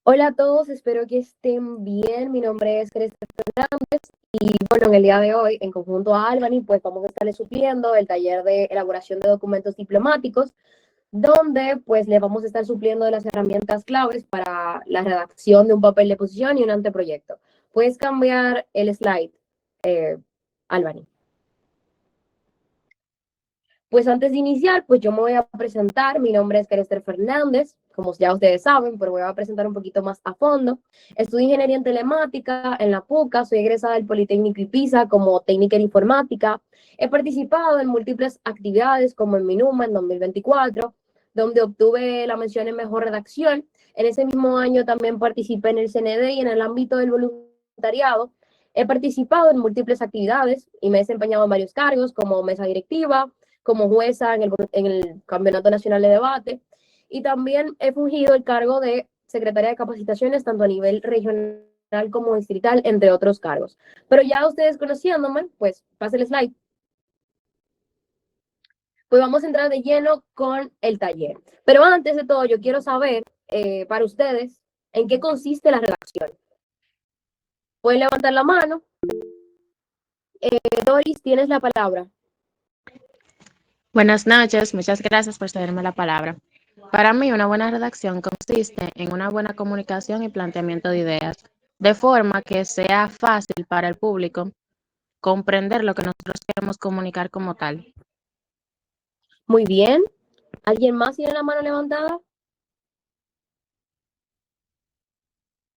Hola a todos, espero que estén bien. Mi nombre es Crescer Fernández y bueno, en el día de hoy, en conjunto a Albany, pues vamos a estarle supliendo el taller de elaboración de documentos diplomáticos, donde pues le vamos a estar supliendo de las herramientas claves para la redacción de un papel de posición y un anteproyecto. Puedes cambiar el slide, eh, Albany. Pues antes de iniciar, pues yo me voy a presentar. Mi nombre es Crescer Fernández, como ya ustedes saben, pero voy a presentar un poquito más a fondo. Estudio ingeniería en telemática en la PUCA, soy egresada del Politécnico Ibiza como técnica en informática. He participado en múltiples actividades como en Minuma en 2024, donde obtuve la mención en mejor redacción. En ese mismo año también participé en el CND y en el ámbito del voluntariado. He participado en múltiples actividades y me he desempeñado en varios cargos como mesa directiva, como jueza en el Campeonato Nacional de Debate y también he fungido el cargo de secretaria de capacitaciones tanto a nivel regional como distrital, entre otros cargos. Pero ya ustedes conociéndome, pues pase el slide. Pues vamos a entrar de lleno con el taller. Pero antes de todo, yo quiero saber para ustedes en qué consiste la redacción. Pueden levantar la mano. Doris, tienes la palabra. Buenas noches, muchas gracias por cederme la palabra. Para mí, una buena redacción consiste en una buena comunicación y planteamiento de ideas, de forma que sea fácil para el público comprender lo que nosotros queremos comunicar como tal. Muy bien. ¿Alguien más tiene la mano levantada?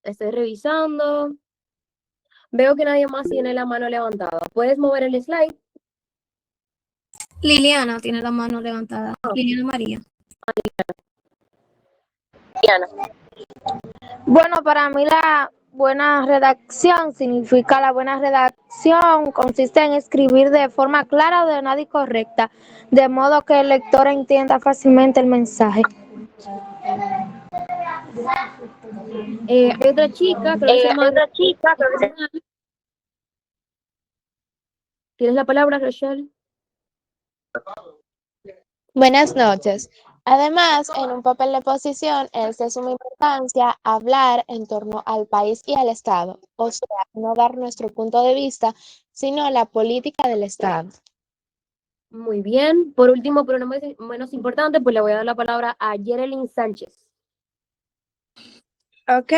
Estoy revisando. Veo que nadie más tiene la mano levantada. ¿Puedes mover el slide? Liliana tiene la mano levantada. Liliana María. Bueno, para mí la buena redacción significa la buena redacción consiste en escribir de forma clara, ordenada y correcta, de modo que el lector entienda fácilmente el mensaje. Hay otra chica, creo que se llama Otra chica, Rochelle. ¿Tienes la palabra, Rochelle? Buenas noches. Además, en un papel de posición es de suma importancia hablar en torno al país y al Estado, o sea, no dar nuestro punto de vista, sino la política del Estado. Muy bien. Por último, pero no menos importante, pues le voy a dar la palabra a Yerelin Sánchez. Ok,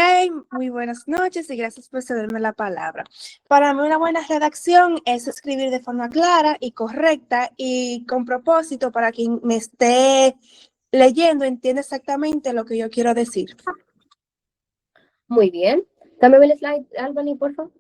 muy buenas noches y gracias por cederme la palabra. Para mí una buena redacción es escribir de forma clara y correcta y con propósito para quien me esté leyendo entienda exactamente lo que yo quiero decir. Muy bien. Cámbiame el slide, Albany, por favor.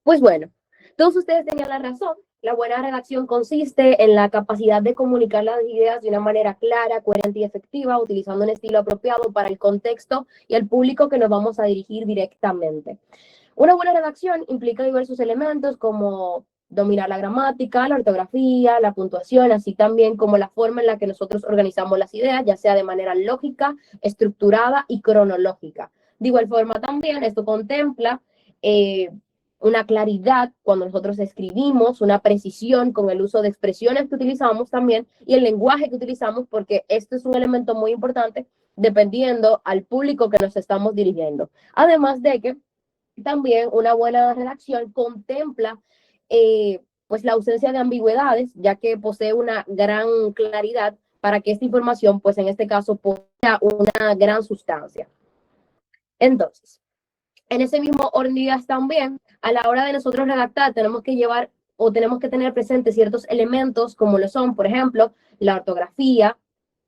Pues bueno, todos ustedes tenían la razón. La buena redacción consiste en la capacidad de comunicar las ideas de una manera clara, coherente y efectiva, utilizando un estilo apropiado para el contexto y el público que nos vamos a dirigir directamente. Una buena redacción implica diversos elementos como dominar la gramática, la ortografía, la puntuación, así también como la forma en la que nosotros organizamos las ideas, ya sea de manera lógica, estructurada y cronológica. De igual forma también esto contempla una claridad cuando nosotros escribimos, una precisión con el uso de expresiones que utilizamos también y el lenguaje que utilizamos, porque esto es un elemento muy importante dependiendo al público que nos estamos dirigiendo. Además de que también una buena redacción contempla pues la ausencia de ambigüedades, ya que posee una gran claridad para que esta información, pues en este caso, posea una gran sustancia. Entonces, en ese mismo orden de ideas también, a la hora de nosotros redactar, tenemos que llevar o tenemos que tener presentes ciertos elementos como lo son, por ejemplo, la ortografía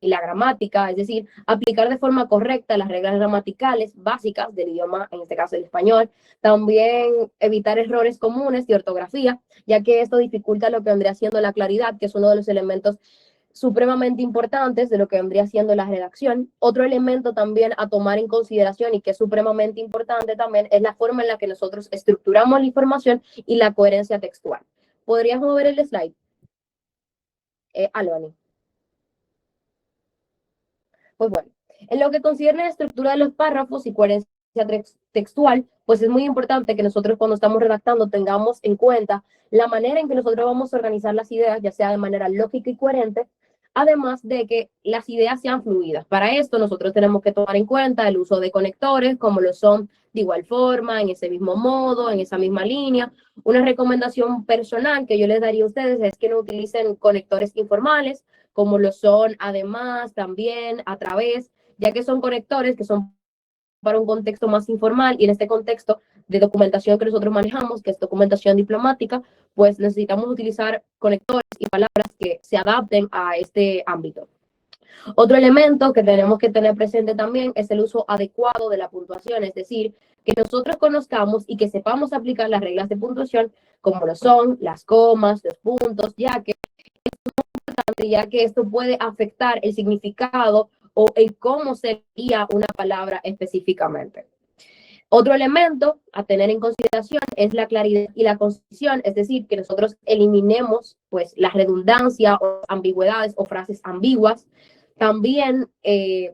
y la gramática, es decir, aplicar de forma correcta las reglas gramaticales básicas del idioma, en este caso el español, también evitar errores comunes de ortografía, ya que esto dificulta lo que vendría siendo la claridad, que es uno de los elementos supremamente importantes de lo que vendría siendo la redacción. Otro elemento también a tomar en consideración y que es supremamente importante también es la forma en la que nosotros estructuramos la información y la coherencia textual. ¿Podrías mover el slide? Albany. Pues bueno, en lo que concierne a la estructura de los párrafos y coherencia textual, pues es muy importante que nosotros cuando estamos redactando tengamos en cuenta la manera en que nosotros vamos a organizar las ideas, ya sea de manera lógica y coherente, además de que las ideas sean fluidas. Para esto nosotros tenemos que tomar en cuenta el uso de conectores, como lo son de igual forma, en ese mismo modo, en esa misma línea. Una recomendación personal que yo les daría a ustedes es que no utilicen conectores informales, como lo son además, también, a través, ya que son conectores que son para un contexto más informal, y en este contexto de documentación que nosotros manejamos, que es documentación diplomática, pues necesitamos utilizar conectores y palabras que se adapten a este ámbito. Otro elemento que tenemos que tener presente también es el uso adecuado de la puntuación, es decir, que nosotros conozcamos y que sepamos aplicar las reglas de puntuación, como lo son las comas, los puntos, ya que esto puede afectar el significado o el cómo sería una palabra específicamente. Otro elemento a tener en consideración es la claridad y la concisión, es decir, que nosotros eliminemos pues la redundancia o ambigüedades o frases ambiguas. También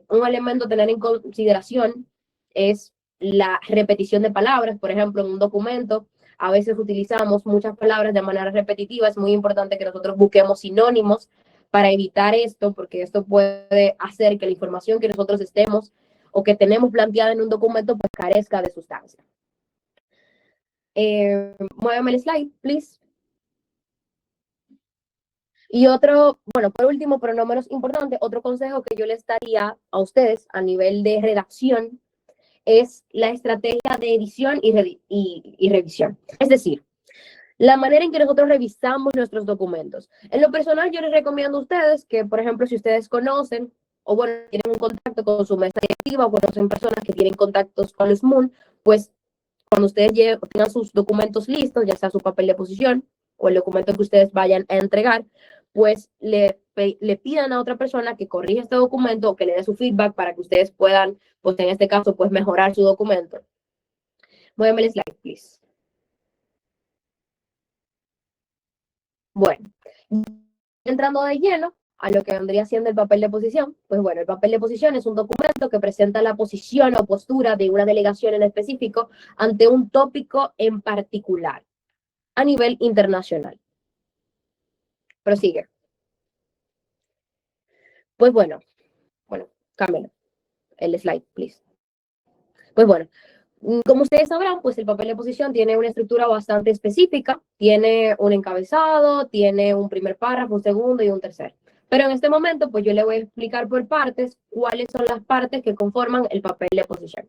un elemento a tener en consideración es la repetición de palabras. Por ejemplo, en un documento a veces utilizamos muchas palabras de manera repetitiva. Es muy importante que nosotros busquemos sinónimos para evitar esto, porque esto puede hacer que la información que nosotros estemos o que tenemos planteada en un documento pues carezca de sustancia. Muéveme el slide, please. Y otro, bueno, por último, pero no menos importante, otro consejo que yo les daría a ustedes a nivel de redacción es la estrategia de edición y revisión. Es decir, la manera en que nosotros revisamos nuestros documentos. En lo personal, yo les recomiendo a ustedes que, por ejemplo, si ustedes conocen o bueno, tienen un contacto con su mesa directiva o conocen personas que tienen contactos con los MUN, pues cuando ustedes tengan sus documentos listos, ya sea su papel de posición o el documento que ustedes vayan a entregar, pues le pidan a otra persona que corrija este documento o que le dé su feedback para que ustedes puedan, pues en este caso, pues mejorar su documento. Muéveme el slide, please. Bueno, entrando de lleno a lo que vendría siendo el papel de posición, pues bueno, el papel de posición es un documento que presenta la posición o postura de una delegación en específico ante un tópico en particular a nivel internacional. Prosigue. Pues bueno, cámbialo. El slide, please. Pues bueno, como ustedes sabrán, pues el papel de posición tiene una estructura bastante específica, tiene un encabezado, tiene un primer párrafo, un segundo y un tercer. Pero en este momento, pues yo le voy a explicar por partes cuáles son las partes que conforman el papel de posición.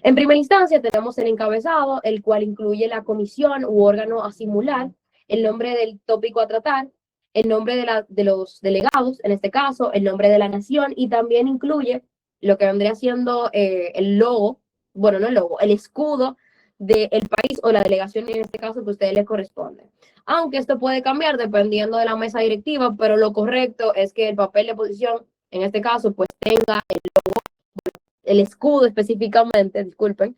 En primera instancia tenemos el encabezado, el cual incluye la comisión u órgano a simular, el nombre del tópico a tratar, el nombre de los delegados, en este caso, el nombre de la nación, y también incluye lo que vendría siendo el logo, bueno, no el logo, el escudo del país o la delegación en este caso que a ustedes les corresponde. Aunque esto puede cambiar dependiendo de la mesa directiva, pero lo correcto es que el papel de posición, en este caso, pues tenga el logo, el escudo específicamente, disculpen,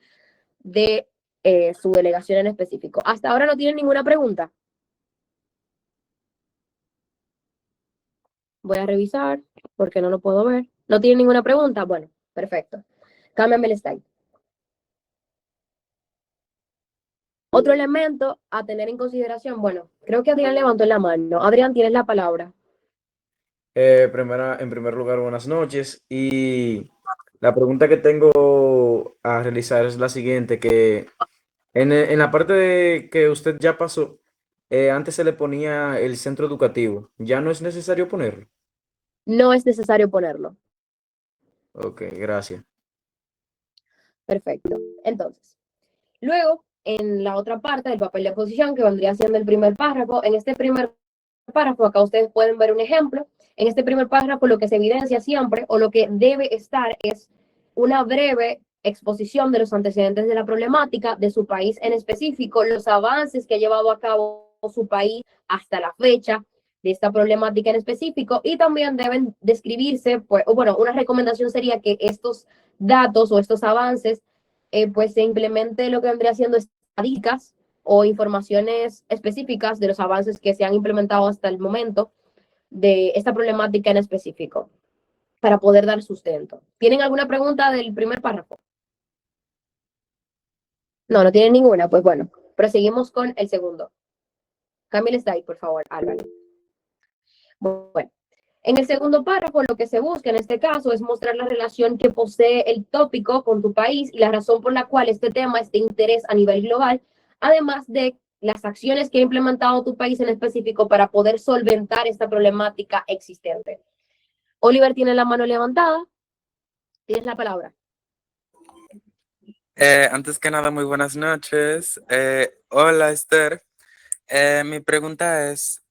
de su delegación en específico. Hasta ahora no tienen ninguna pregunta. Voy a revisar porque no lo puedo ver. ¿No tienen ninguna pregunta? Bueno, perfecto. Cámbiame el slide. Otro elemento a tener en consideración, bueno, creo que Adrián levantó la mano. Adrián, tienes la palabra. En primer lugar, buenas noches. Y la pregunta que tengo a realizar es la siguiente, que en la parte de que usted ya pasó, antes se le ponía el centro educativo. ¿Ya no es necesario ponerlo? No es necesario ponerlo. Ok, gracias. Perfecto. Entonces, luego, en la otra parte del papel de posición, que vendría siendo el primer párrafo, en este primer párrafo, acá ustedes pueden ver un ejemplo. En este primer párrafo lo que se evidencia siempre o lo que debe estar es una breve exposición de los antecedentes de la problemática de su país en específico, los avances que ha llevado a cabo su país hasta la fecha de esta problemática en específico, y también deben describirse, pues, o bueno, una recomendación sería que estos datos o estos avances pues se implemente lo que vendría siendo estadísticas o informaciones específicas de los avances que se han implementado hasta el momento de esta problemática en específico para poder dar sustento. ¿Tienen alguna pregunta del primer párrafo? No, no tienen ninguna. Pues bueno, proseguimos con el segundo. Cambia el slide, por favor, Álvaro. Bueno, En el segundo párrafo, lo que se busca en este caso es mostrar la relación que posee el tópico con tu país y la razón por la cual este tema es de interés a nivel global, además de las acciones que ha implementado tu país en específico para poder solventar esta problemática existente. Oliver tiene la mano levantada. Tienes la palabra. Antes que nada, muy buenas noches. Hola, Esther. Mi pregunta es,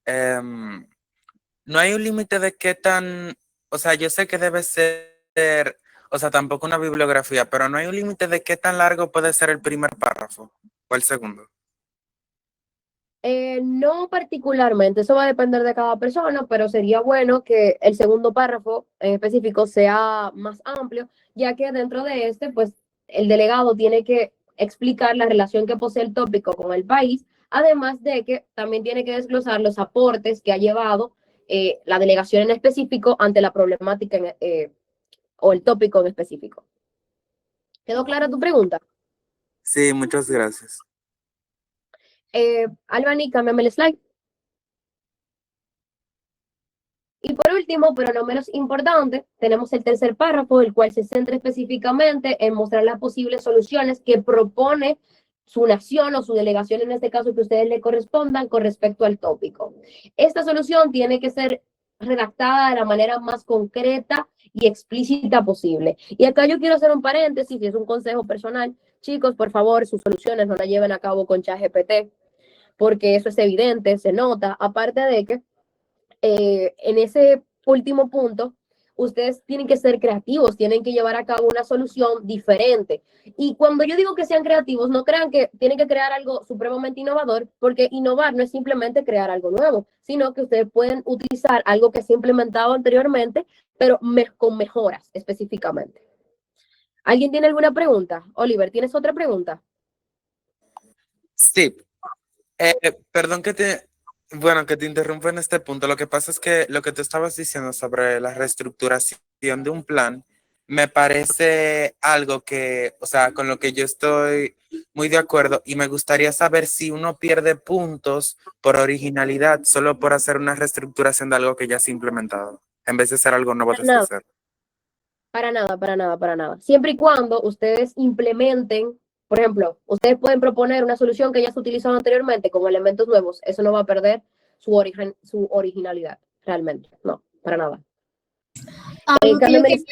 ¿no hay un límite de qué tan, o sea, yo sé que debe ser, o sea, tampoco una bibliografía, pero no hay un límite de qué tan largo puede ser el primer párrafo o el segundo? No particularmente, eso va a depender de cada persona, pero sería bueno que el segundo párrafo en específico sea más amplio, ya que dentro de este, pues el delegado tiene que explicar la relación que posee el tópico con el país, además de que también tiene que desglosar los aportes que ha llevado la delegación en específico ante la problemática o el tópico en específico. ¿Quedó clara tu pregunta? Sí, muchas gracias. Albany, cámbiame el slide. Y por último, pero no menos importante, tenemos el tercer párrafo, el cual se centra específicamente en mostrar las posibles soluciones que propone su nación o su delegación, en este caso que ustedes le correspondan, con respecto al tópico. Esta solución tiene que ser redactada de la manera más concreta y explícita posible. Y acá yo quiero hacer un paréntesis, y es un consejo personal. Chicos, por favor, sus soluciones no las lleven a cabo con ChatGPT, porque eso es evidente, se nota, aparte de que en ese último punto, ustedes tienen que ser creativos, tienen que llevar a cabo una solución diferente. Y cuando yo digo que sean creativos, no crean que tienen que crear algo supremamente innovador, porque innovar no es simplemente crear algo nuevo, sino que ustedes pueden utilizar algo que se ha implementado anteriormente, pero con mejoras específicamente. ¿Alguien tiene alguna pregunta? Oliver, ¿tienes otra pregunta? Sí, perdón bueno, que te interrumpa en este punto. Lo que pasa es que lo que tú estabas diciendo sobre la reestructuración de un plan me parece algo que, o sea, con lo que yo estoy muy de acuerdo y me gustaría saber si uno pierde puntos por originalidad solo por hacer una reestructuración de algo que ya se ha implementado, en vez de ser algo nuevo desde Nada. cero. Para nada, para nada, para nada. Siempre y cuando ustedes implementen, por ejemplo, ustedes pueden proponer una solución que ya se utilizó anteriormente con elementos nuevos, eso no va a perder su originalidad, realmente. No, para nada. Algo que yo cámbiame quería,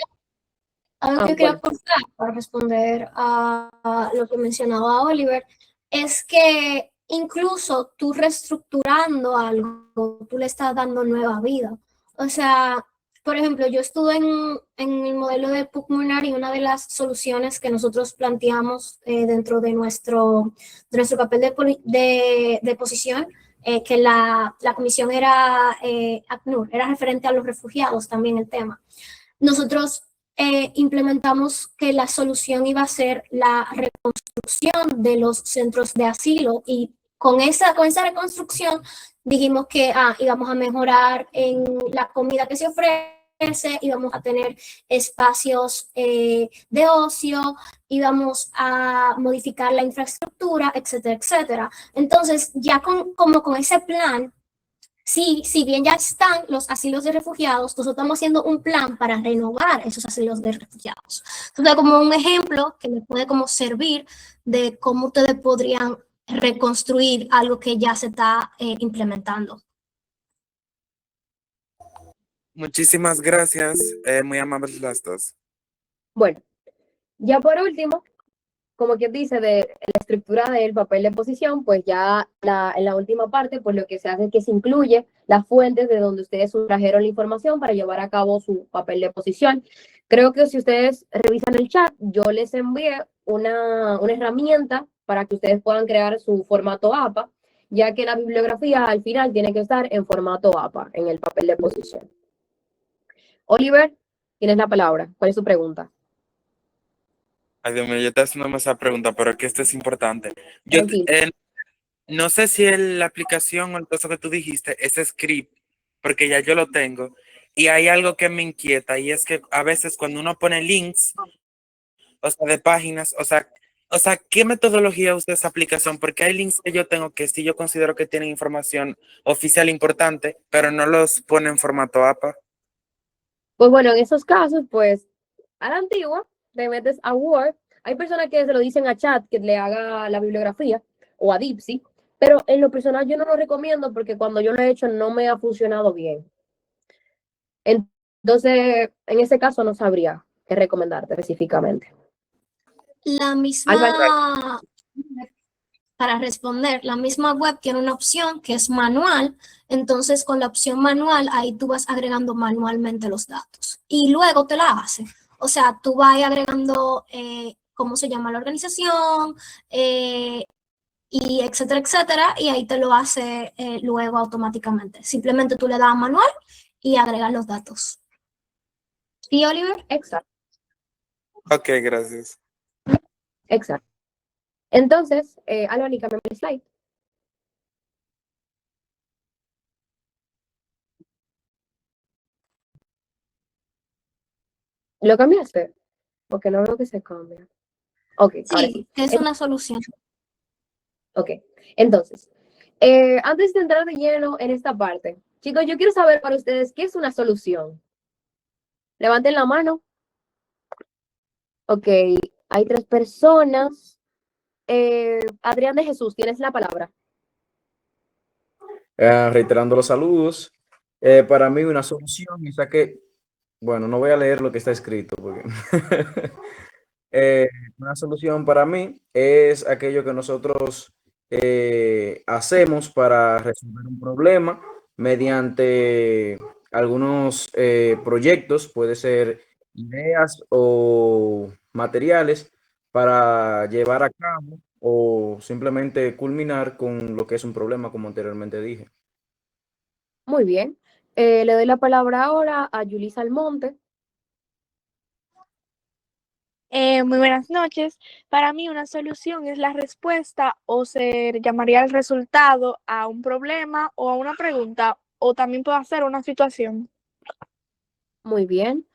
algo que yo quería bueno. aportar para responder a lo que mencionaba Oliver es que incluso tú reestructurando algo, tú le estás dando nueva vida. O sea, por ejemplo, yo estuve en el modelo de Pulmonary y una de las soluciones que nosotros planteamos dentro de nuestro papel de posición, que la comisión era ACNUR, era referente a los refugiados también el tema. Nosotros implementamos que la solución iba a ser la reconstrucción de los centros de asilo y con esa reconstrucción dijimos que íbamos a mejorar en la comida que se ofrece, íbamos a tener espacios de ocio, íbamos a modificar la infraestructura, etcétera, etcétera. Entonces, ya como con ese plan, sí, si bien ya están los asilos de refugiados, nosotros estamos haciendo un plan para renovar esos asilos de refugiados. Entonces, como un ejemplo que me puede como servir de cómo ustedes podrían reconstruir algo que ya se está implementando. Muchísimas gracias, muy amables las dos. Bueno, ya por último, como quien dice, de la estructura del papel de posición, pues ya en la última parte, pues lo que se hace es que se incluye las fuentes de donde ustedes sustrajeron la información para llevar a cabo su papel de posición. Creo que si ustedes revisan el chat, yo les envié una herramienta para que ustedes puedan crear su formato APA, ya que la bibliografía al final tiene que estar en formato APA, en el papel de posición. Oliver, tienes la palabra. ¿Cuál es su pregunta? Ay, Dios mío, yo te haciendo esa pregunta, pero es que esto es importante. Yo no sé si la aplicación o el caso que tú dijiste es script, porque ya yo lo tengo, y hay algo que me inquieta, y es que a veces cuando uno pone links, o sea, de páginas, o sea, ¿qué metodología usa esa aplicación? Porque hay links que yo tengo que sí yo considero que tienen información oficial importante, pero no los pone en formato APA. Pues bueno, en esos casos, pues a la antigua, te metes a Word. Hay personas que se lo dicen a Chat que le haga la bibliografía o a Dipsy, pero en lo personal yo no lo recomiendo porque cuando yo lo he hecho no me ha funcionado bien. Entonces, en ese caso no sabría qué recomendarte específicamente. La Álvaro, misma, para responder, la misma web tiene una opción que es manual. Entonces, con la opción manual, ahí tú vas agregando manualmente los datos y luego te la hace. O sea, tú vas agregando cómo se llama la organización, y etcétera, etcétera, y ahí te lo hace luego automáticamente. Simplemente tú le das a manual y agregas los datos. ¿Sí, Oliver? exacto, Ok, gracias. exacto. Entonces, Álvaro, cámbiame el slide. ¿Lo cambiaste? Porque no veo que se cambie. Ok, ahora Sí, sí. que es una solución. Ok, entonces, antes de entrar de lleno en esta parte, chicos, yo quiero saber para ustedes qué es una solución. Levanten la mano. Ok, hay 3 personas. Adrián de Jesús, tienes la palabra. Reiterando los saludos, para mí una solución es que, bueno, no voy a leer lo que está escrito, porque una solución para mí es aquello que nosotros hacemos para resolver un problema mediante algunos proyectos, puede ser ideas o materiales para llevar a cabo o simplemente culminar con lo que es un problema, como anteriormente dije. Muy bien. Le doy la palabra ahora a Yulisa Almonte. Muy buenas noches. Para mí una solución es la respuesta o se llamaría el resultado a un problema o a una pregunta o también puede ser una situación. Muy bien.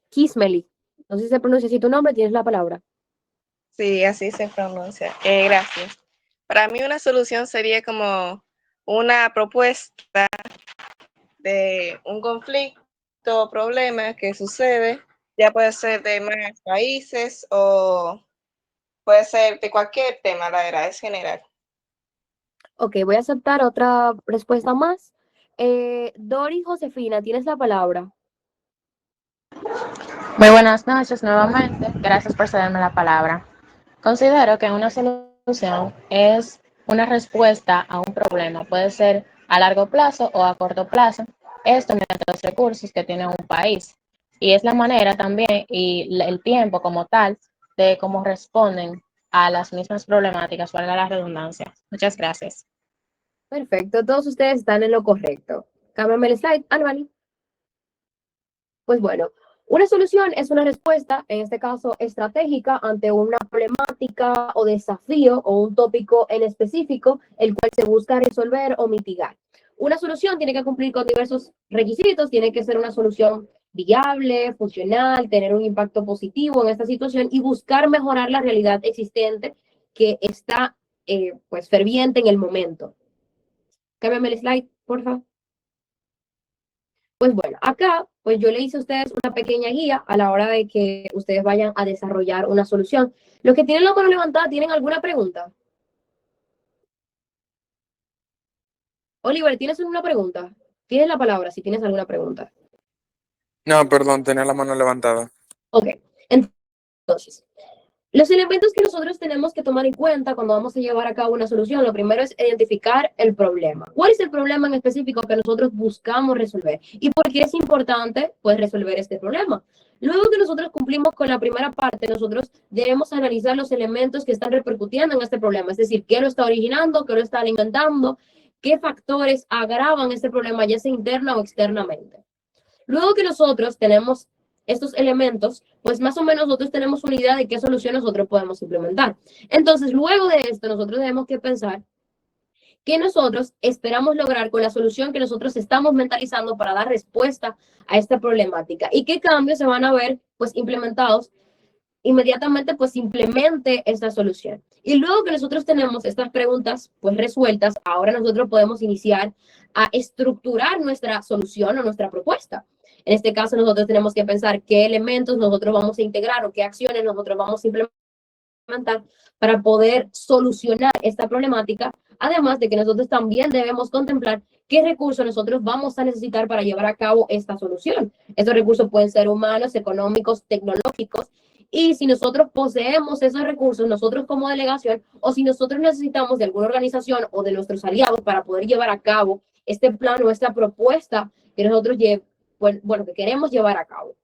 Kismeli, no sé si se pronuncia así tu nombre, tienes la palabra. Sí, así se pronuncia. Gracias. Para mí una solución sería como una propuesta de un conflicto o problema que sucede, ya puede ser de más países o puede ser de cualquier tema, la verdad, es general. Ok, voy a aceptar otra respuesta más. Dori Josefina, tienes la palabra. Muy buenas noches nuevamente. Gracias por cederme la palabra. Considero que una solución es una respuesta a un problema. Puede ser a largo plazo o a corto plazo. Esto mediante los recursos que tiene un país. Y es la manera también y el tiempo como tal de cómo responden a las mismas problemáticas, valga la redundancia. Muchas gracias. Perfecto, todos ustedes están en lo correcto. Cámbiame el slide, Albany. Pues bueno, una solución es una respuesta, en este caso estratégica, ante una problemática o desafío o un tópico en específico, el cual se busca resolver o mitigar. Una solución tiene que cumplir con diversos requisitos, tiene que ser una solución viable, funcional, tener un impacto positivo en esta situación y buscar mejorar la realidad existente que está pues ferviente en el momento. Cámbiame el slide, por favor. Pues bueno, acá pues yo le hice a ustedes una pequeña guía a la hora de que ustedes vayan a desarrollar una solución. Los que tienen la mano levantada, ¿tienen alguna pregunta? Oliver, ¿tienes una pregunta? Tienes la palabra si tienes alguna pregunta. No, perdón, tenía la mano levantada. Ok, entonces, los elementos que nosotros tenemos que tomar en cuenta cuando vamos a llevar a cabo una solución, lo primero es identificar el problema. ¿Cuál es el problema en específico que nosotros buscamos resolver? ¿Y por qué es importante pues resolver este problema? Luego que nosotros cumplimos con la primera parte, nosotros debemos analizar los elementos que están repercutiendo en este problema, es decir, qué lo está originando, qué lo está alimentando, qué factores agravan este problema, ya sea interna o externamente. Luego que nosotros tenemos estos elementos, pues más o menos nosotros tenemos una idea de qué solución nosotros podemos implementar. Entonces, luego de esto, nosotros tenemos que pensar qué nosotros esperamos lograr con la solución que nosotros estamos mentalizando para dar respuesta a esta problemática y qué cambios se van a ver pues implementados inmediatamente pues implemente esta solución. Y luego que nosotros tenemos estas preguntas pues resueltas, ahora nosotros podemos iniciar a estructurar nuestra solución o nuestra propuesta. En este caso, nosotros tenemos que pensar qué elementos nosotros vamos a integrar o qué acciones nosotros vamos a implementar para poder solucionar esta problemática, además de que nosotros también debemos contemplar qué recursos nosotros vamos a necesitar para llevar a cabo esta solución. Estos recursos pueden ser humanos, económicos, tecnológicos, y si nosotros poseemos esos recursos, nosotros como delegación, o si nosotros necesitamos de alguna organización o de nuestros aliados para poder llevar a cabo este plan o esta propuesta que nosotros que queremos llevar a cabo.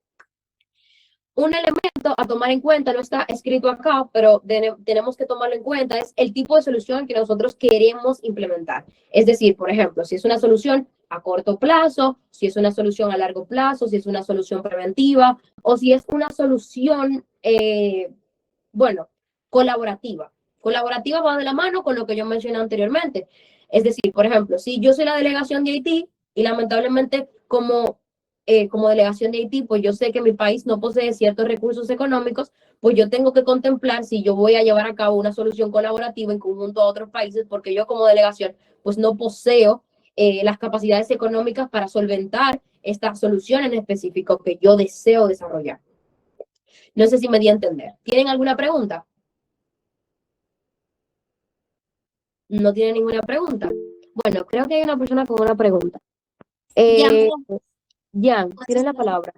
Un elemento a tomar en cuenta, no está escrito acá, pero tenemos que tomarlo en cuenta, es el tipo de solución que nosotros queremos implementar. Es decir, por ejemplo, si es una solución a corto plazo, si es una solución a largo plazo, si es una solución preventiva, o si es una solución, colaborativa. Colaborativa va de la mano con lo que yo mencioné anteriormente. Es decir, por ejemplo, si yo soy la delegación de Haití y lamentablemente como delegación de Haití, pues yo sé que mi país no posee ciertos recursos económicos, pues yo tengo que contemplar si yo voy a llevar a cabo una solución colaborativa en conjunto a otros países, porque yo como delegación, pues no poseo las capacidades económicas para solventar esta solución en específico que yo deseo desarrollar. No sé si me di a entender. ¿Tienen alguna pregunta? ¿No tienen ninguna pregunta? Bueno, creo que hay una persona con una pregunta. Jan, tienes la palabra.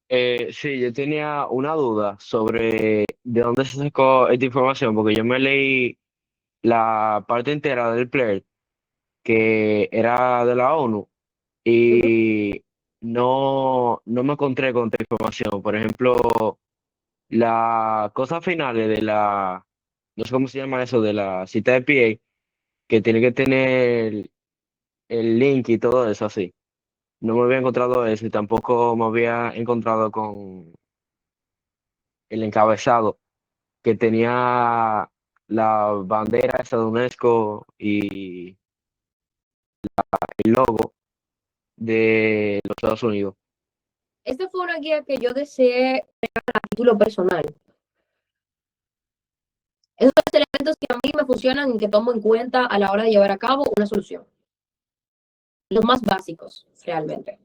Sí, yo tenía una duda sobre de dónde se sacó esta información, porque yo me leí la parte entera del PLER, que era de la ONU, y no me encontré con esta información. Por ejemplo, las cosas finales de no sé cómo se llama eso, de la cita de PA, que tiene que tener el link y todo eso así. No me había encontrado eso y tampoco me había encontrado con el encabezado que tenía la bandera esa de UNESCO y el logo de los Estados Unidos. Esta fue una guía que yo deseé a título personal. Esos son los elementos que a mí me funcionan y que tomo en cuenta a la hora de llevar a cabo una solución. Los más básicos, realmente.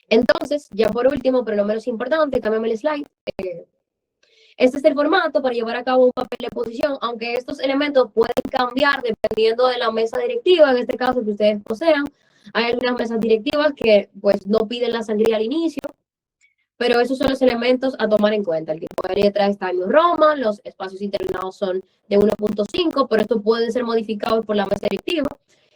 Entonces, ya por último, pero no menos importante, cámbiame el slide. Este es el formato para llevar a cabo un papel de posición, aunque estos elementos pueden cambiar dependiendo de la mesa directiva, en este caso que ustedes posean. Hay algunas mesas directivas que pues no piden la sangría al inicio, pero esos son los elementos a tomar en cuenta. El tipo de letra está en Roma, los espacios interlinados son de 1.5, pero esto puede ser modificado por la mesa directiva.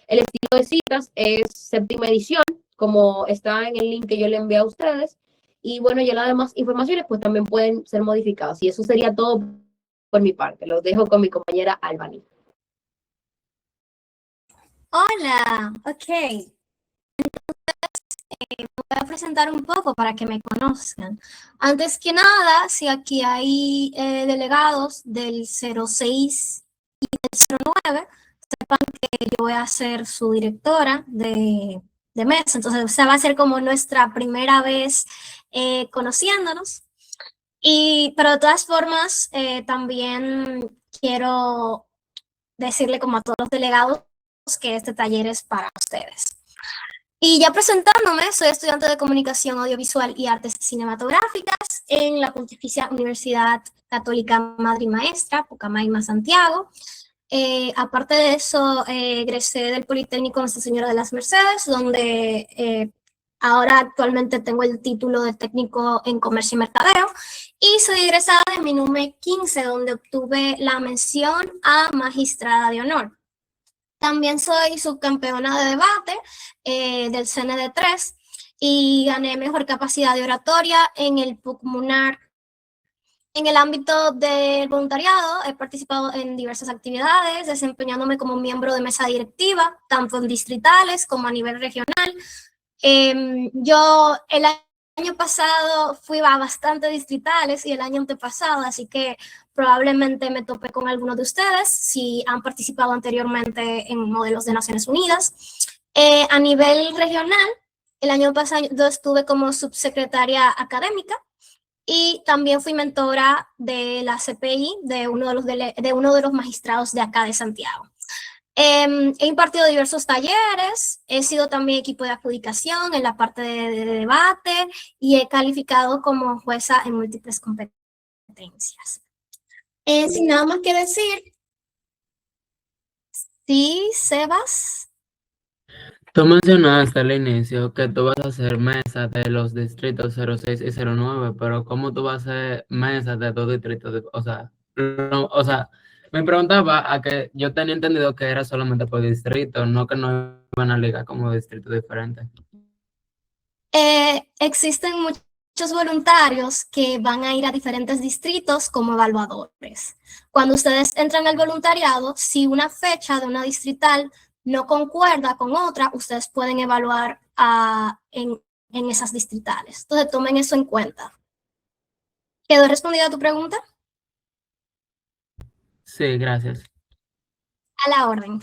El estilo de citas es séptima edición, como está en el link que yo le envié a ustedes. Y bueno, ya las demás informaciones pues también pueden ser modificadas. Y eso sería todo por mi parte. Los dejo con mi compañera Albany. Hola, ok. Entonces, voy a presentar un poco para que me conozcan. Antes que nada, si aquí hay delegados del 06 y del 09, sepan que yo voy a ser su directora de mesa. Entonces, o sea, va a ser como nuestra primera vez conociéndonos. Pero de todas formas, también quiero decirle como a todos los delegados que este taller es para ustedes. Y ya presentándome, soy estudiante de Comunicación Audiovisual y Artes Cinematográficas en la Pontificia Universidad Católica Madre y Maestra, Pucamaima, Santiago. Aparte de eso, egresé del Politécnico Nuestra Señora de las Mercedes, donde ahora actualmente tengo el título de técnico en Comercio y Mercadeo, y soy egresada de MINUME 15, donde obtuve la mención a Magistrada de Honor. También soy subcampeona de debate del CND3 y gané mejor capacidad de oratoria en el PUCMUNAR. En el ámbito del voluntariado he participado en diversas actividades, desempeñándome como miembro de mesa directiva, tanto en distritales como a nivel regional. Yo el año pasado fui a bastante distritales y el año antepasado, así que probablemente me topé con algunos de ustedes si han participado anteriormente en modelos de Naciones Unidas. A nivel regional, el año pasado yo estuve como subsecretaria académica y también fui mentora de la CPI de uno de los magistrados de acá de Santiago. He impartido diversos talleres, he sido también equipo de adjudicación en la parte de debate y he calificado como jueza en múltiples competencias. Sin nada más que decir, sí, Sebas. Tú mencionaste al inicio que tú vas a hacer mesa de los distritos 06 y 09, pero ¿cómo tú vas a hacer mesa de dos distritos? O sea, o sea, me preguntaba a que yo tenía entendido que era solamente por distrito, no que no iban a ligar como distritos diferentes. Existen muchos voluntarios que van a ir a diferentes distritos como evaluadores. Cuando ustedes entran al voluntariado, si una fecha de una distrital no concuerda con otra, ustedes pueden evaluar en esas distritales. Entonces, tomen eso en cuenta. ¿Quedó respondida tu pregunta? Sí, gracias. A la orden.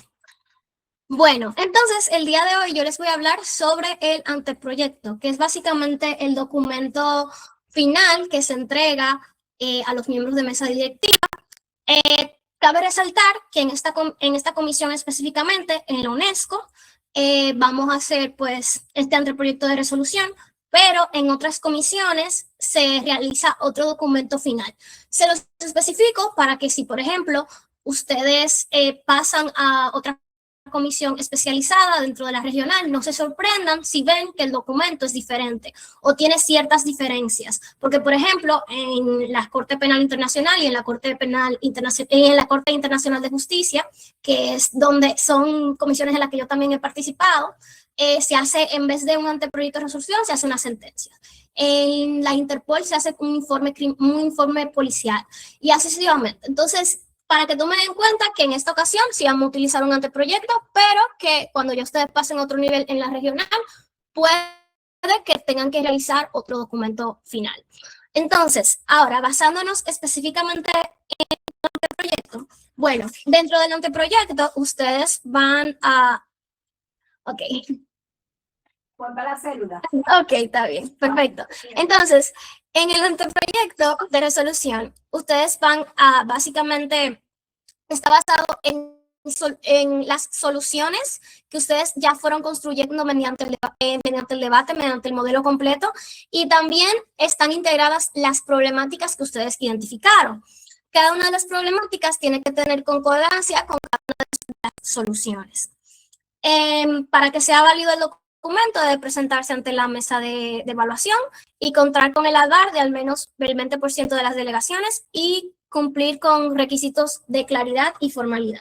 Bueno, entonces el día de hoy yo les voy a hablar sobre el anteproyecto, que es básicamente el documento final que se entrega a los miembros de mesa directiva. Cabe resaltar que en esta comisión específicamente, en la UNESCO, vamos a hacer pues este anteproyecto de resolución, pero en otras comisiones se realiza otro documento final. Se los especifico para que si, por ejemplo, ustedes pasan a otra comisión especializada dentro de la regional, no se sorprendan si ven que el documento es diferente o tiene ciertas diferencias, porque por ejemplo en la Corte Penal Internacional y en la Corte Penal en la Corte Internacional de Justicia, que es donde son comisiones en las que yo también he participado, se hace, en vez de un anteproyecto de resolución, se hace una sentencia. En la Interpol se hace un informe policial y así sucesivamente. Entonces, para que tomen en cuenta que en esta ocasión sí vamos a utilizar un anteproyecto, pero que cuando ya ustedes pasen a otro nivel en la regional, puede que tengan que realizar otro documento final. Entonces, ahora, basándonos específicamente en el anteproyecto, bueno, dentro del anteproyecto, ustedes van a... Ok. Ponga la célula. Ok, está bien, perfecto. Entonces, en el anteproyecto de resolución, ustedes van a básicamente, está basado en las soluciones que ustedes ya fueron construyendo mediante el debate, mediante el modelo completo, y también están integradas las problemáticas que ustedes identificaron. Cada una de las problemáticas tiene que tener concordancia con cada una de las soluciones. Para que sea válido el documento, debe presentarse ante la mesa de evaluación y contar con el aval de al menos el 20% de las delegaciones y cumplir con requisitos de claridad y formalidad.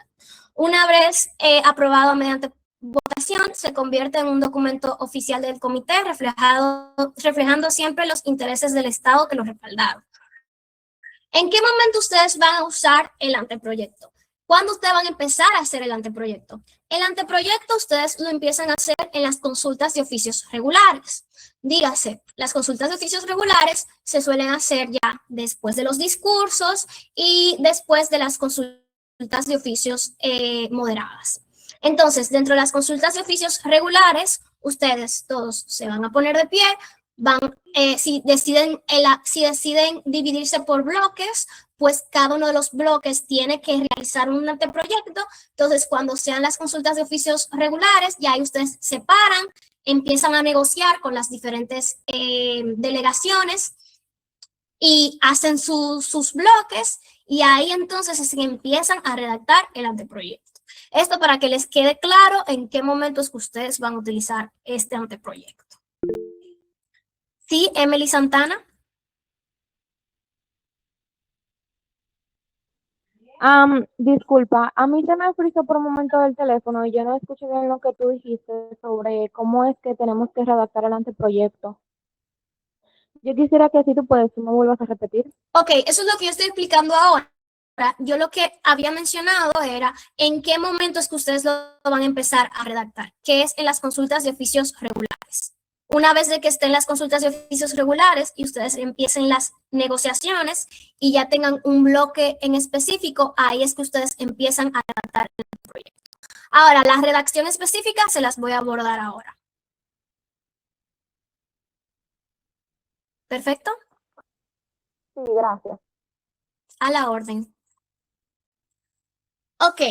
Una vez aprobado mediante votación, se convierte en un documento oficial del comité reflejando siempre los intereses del Estado que lo respaldaron. ¿En qué momento ustedes van a usar el anteproyecto? ¿Cuándo ustedes van a empezar a hacer el anteproyecto? El anteproyecto ustedes lo empiezan a hacer en las consultas de oficios regulares. Dígase, las consultas de oficios regulares se suelen hacer ya después de los discursos y después de las consultas de oficios moderadas. Entonces, dentro de las consultas de oficios regulares, ustedes todos se van a poner de pie, si deciden dividirse por bloques, pues cada uno de los bloques tiene que realizar un anteproyecto. Entonces, cuando sean las consultas de oficios regulares, ya ahí ustedes se paran, empiezan a negociar con las diferentes delegaciones y hacen sus bloques, y ahí entonces se empiezan a redactar el anteproyecto. Esto para que les quede claro en qué momentos que ustedes van a utilizar este anteproyecto. Sí, Emily Santana. Disculpa, a mí se me frizó por un momento el teléfono y yo no escuché bien lo que tú dijiste sobre cómo es que tenemos que redactar el anteproyecto. Yo quisiera que si tú puedes, tú me vuelvas a repetir. Ok, eso es lo que yo estoy explicando ahora. Yo lo que había mencionado era en qué momento es que ustedes lo van a empezar a redactar, que es en las consultas de oficios regulares. Una vez de que estén las consultas de oficios regulares y ustedes empiecen las negociaciones y ya tengan un bloque en específico, ahí es que ustedes empiezan a redactar el proyecto. Ahora, la redacción específica se las voy a abordar ahora. ¿Perfecto? Sí, gracias. A la orden. Ok.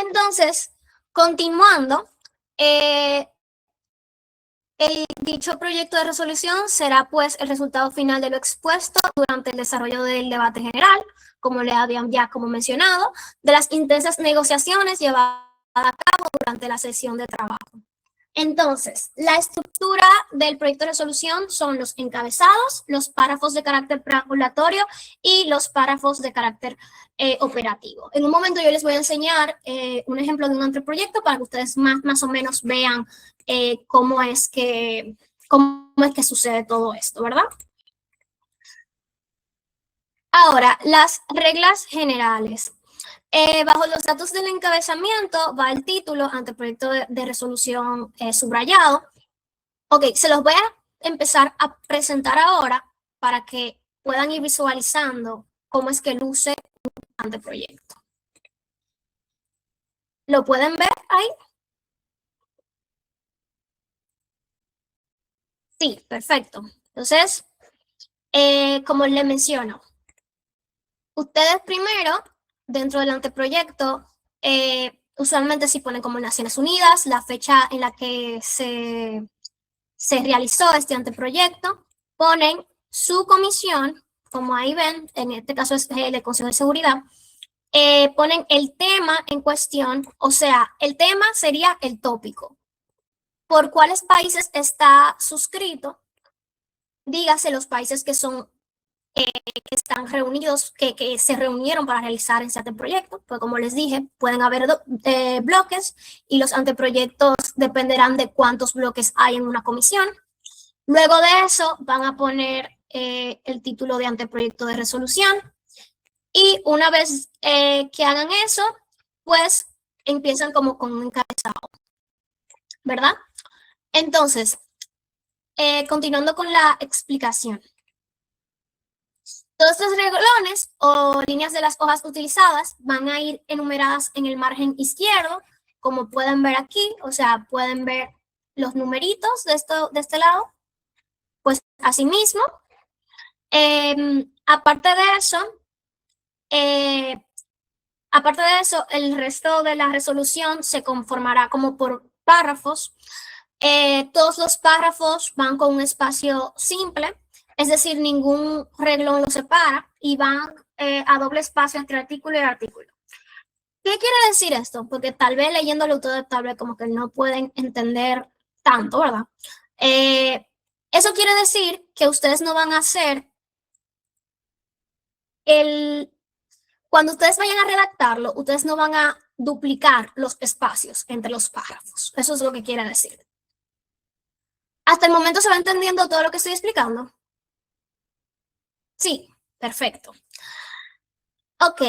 Entonces, continuando, el dicho proyecto de resolución será pues el resultado final de lo expuesto durante el desarrollo del debate general, como le habían ya como mencionado, de las intensas negociaciones llevadas a cabo durante la sesión de trabajo. Entonces, la estructura del proyecto de resolución son los encabezados, los párrafos de carácter preambulatorio y los párrafos de carácter operativo. En un momento yo les voy a enseñar un ejemplo de un anteproyecto para que ustedes más o menos vean cómo es que sucede todo esto, ¿verdad? Ahora, las reglas generales. Bajo los datos del encabezamiento va el título, anteproyecto de resolución subrayado. Ok, se los voy a empezar a presentar ahora para que puedan ir visualizando cómo es que luce un anteproyecto. ¿Lo pueden ver ahí? Sí, perfecto. Entonces, como les menciono, ustedes primero, dentro del anteproyecto, usualmente sí ponen como Naciones Unidas, la fecha en la que se realizó este anteproyecto, ponen su comisión, como ahí ven, en este caso es el Consejo de Seguridad, ponen el tema en cuestión, o sea, el tema sería el tópico. ¿Por cuáles países está suscrito? Dígase los países que son que están reunidos, que se reunieron para realizar ese anteproyecto, pues como les dije, pueden haber bloques y los anteproyectos dependerán de cuántos bloques hay en una comisión. Luego de eso van a poner el título de anteproyecto de resolución y una vez que hagan eso, pues empiezan como con un encabezado, ¿verdad? Entonces, continuando con la explicación. Todos estos renglones o líneas de las hojas utilizadas van a ir enumeradas en el margen izquierdo, como pueden ver aquí, o sea, pueden ver los numeritos de este lado, pues así mismo. Aparte de eso, el resto de la resolución se conformará como por párrafos. Todos los párrafos van con un espacio simple, es decir, ningún renglón los separa y van a doble espacio entre artículo y artículo. ¿Qué quiere decir esto? Porque tal vez leyéndolo todo tal vez como que no pueden entender tanto, ¿verdad? Eso quiere decir que ustedes no van a hacer cuando ustedes vayan a redactarlo, ustedes no van a duplicar los espacios entre los párrafos. Eso es lo que quiere decir. ¿Hasta el momento se va entendiendo todo lo que estoy explicando? Sí, perfecto. Ok,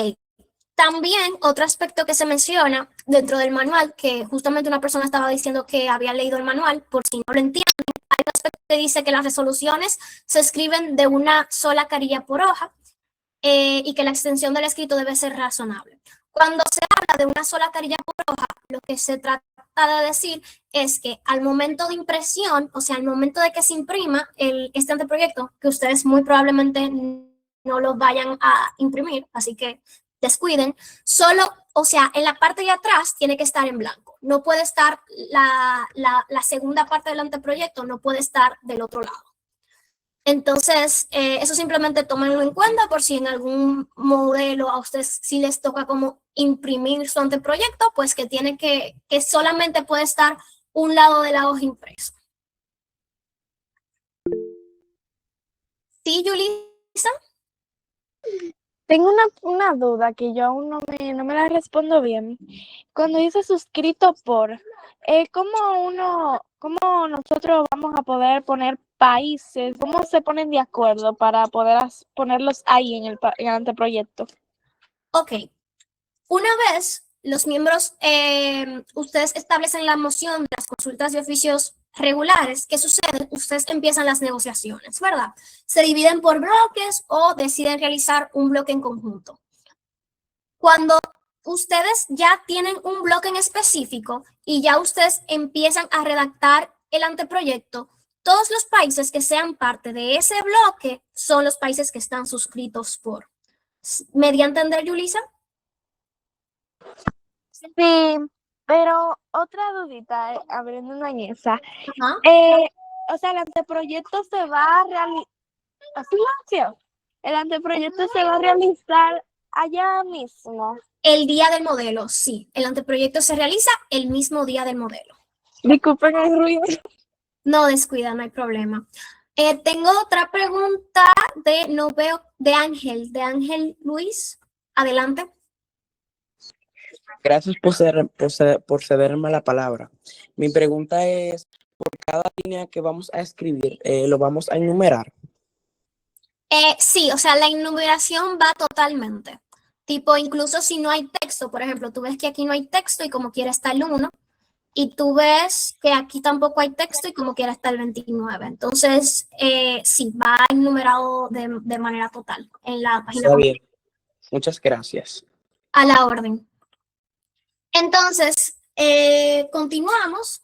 también otro aspecto que se menciona dentro del manual, que justamente una persona estaba diciendo que había leído el manual, por si no lo entienden, hay un aspecto que dice que las resoluciones se escriben de una sola carilla por hoja y que la extensión del escrito debe ser razonable. Cuando se habla de una sola carilla por hoja, lo que se trata de decir es que al momento de impresión, o sea, al momento de que se imprima este anteproyecto, que ustedes muy probablemente no lo vayan a imprimir, así que descuiden, solo, o sea, en la parte de atrás tiene que estar en blanco. No puede estar la segunda parte del anteproyecto, no puede estar del otro lado. Entonces, eso simplemente tómenlo en cuenta por si en algún modelo a ustedes sí les toca como imprimir su anteproyecto, pues que tiene que solamente puede estar un lado de la hoja impresa. ¿Sí, Yulisa? Tengo una duda que yo aún no me la respondo bien. Cuando dice suscrito por, ¿cómo nosotros vamos a poder poner países? ¿Cómo se ponen de acuerdo para poder ponerlos ahí en el anteproyecto? Ok. Una vez los miembros, ustedes establecen la moción de las consultas de oficios regulares, ¿qué sucede? Ustedes empiezan las negociaciones, ¿verdad? Se dividen por bloques o deciden realizar un bloque en conjunto. Cuando ustedes ya tienen un bloque en específico y ya ustedes empiezan a redactar el anteproyecto, todos los países que sean parte de ese bloque son los países que están suscritos por. ¿Me di a entender, Yulisa? Sí, pero otra dudita, abriendo una esa. Ajá. O sea, el anteproyecto se va a realizar. Silencio. El anteproyecto se va a realizar allá mismo. El día del modelo, sí. El anteproyecto se realiza el mismo día del modelo. Disculpen el ruido. No descuida, no hay problema. Tengo otra pregunta no veo, de Ángel Luis. Adelante. Gracias por cederme la palabra. Mi pregunta es, por cada línea que vamos a escribir, ¿lo vamos a enumerar? Sí, o sea, la enumeración va totalmente. Tipo, incluso si no hay texto, por ejemplo, tú ves que aquí no hay texto y como quiera está el 1, y tú ves que aquí tampoco hay texto y como quiera está el 29. Entonces, sí, va enumerado de manera total en la página Está bien. Muchas gracias. a la orden. Entonces, continuamos.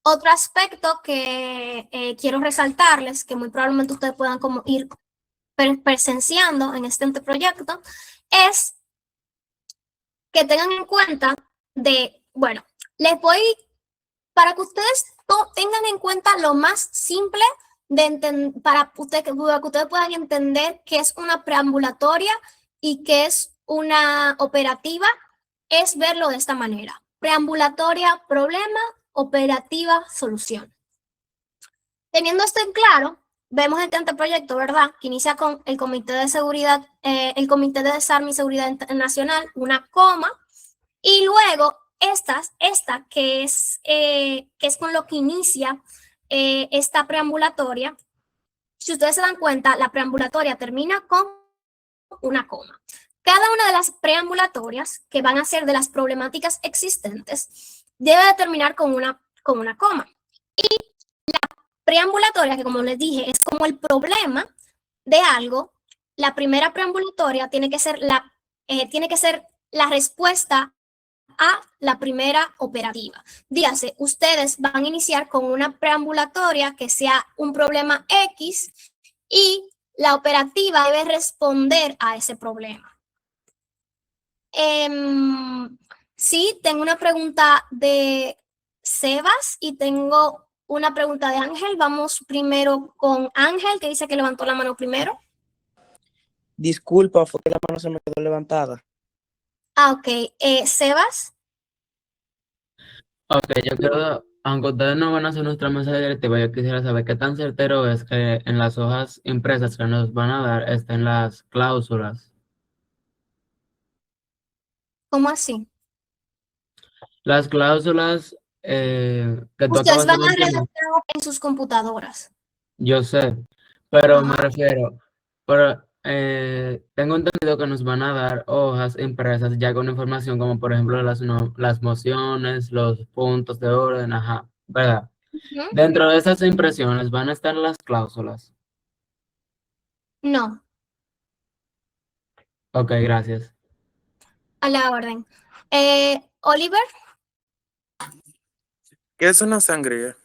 Otro aspecto que quiero resaltarles, que muy probablemente ustedes puedan como ir presenciando en este anteproyecto, es que tengan en cuenta bueno, les voy, para que ustedes tengan en cuenta lo más simple para que ustedes puedan entender qué es una preambulatoria y qué es una operativa, es verlo de esta manera. Preambulatoria, problema; operativa, solución. Teniendo esto en claro, vemos este anteproyecto, ¿verdad? Que inicia con el Comité de Seguridad, el Comité de Desarme y Seguridad Nacional, una coma, y luego esta que es con lo que inicia esta preambulatoria. Si ustedes se dan cuenta, la preambulatoria termina con una coma. Cada una de las preambulatorias, que van a ser de las problemáticas existentes, debe de terminar con una coma. Y la preambulatoria, que como les dije, es como el problema de algo, la primera preambulatoria tiene que ser la respuesta a la primera operativa. Dígase, ustedes van a iniciar con una preambulatoria que sea un problema X y la operativa debe responder a ese problema. Sí, tengo una pregunta de Sebas y tengo una pregunta de Ángel. Vamos primero con Ángel, que dice que levantó la mano primero. Disculpa, fue que la mano se me quedó levantada. Ok. Sebas. Ok, yo quiero, aunque ustedes no van a hacer nuestra mesa directiva, yo quisiera saber qué tan certero es que en las hojas impresas que nos van a dar estén las cláusulas. ¿Cómo así? Las cláusulas que tú Ustedes acabas de van a mencionar, redactar en sus computadoras. yo sé, pero me Ajá. refiero, tengo entendido que nos van a dar hojas impresas ya con información como por ejemplo las mociones, los puntos de orden, ajá, ¿verdad? Ujú. Dentro de esas impresiones van a estar las cláusulas. No, Ok, gracias. a la orden. Oliver, ¿Qué es una sangría?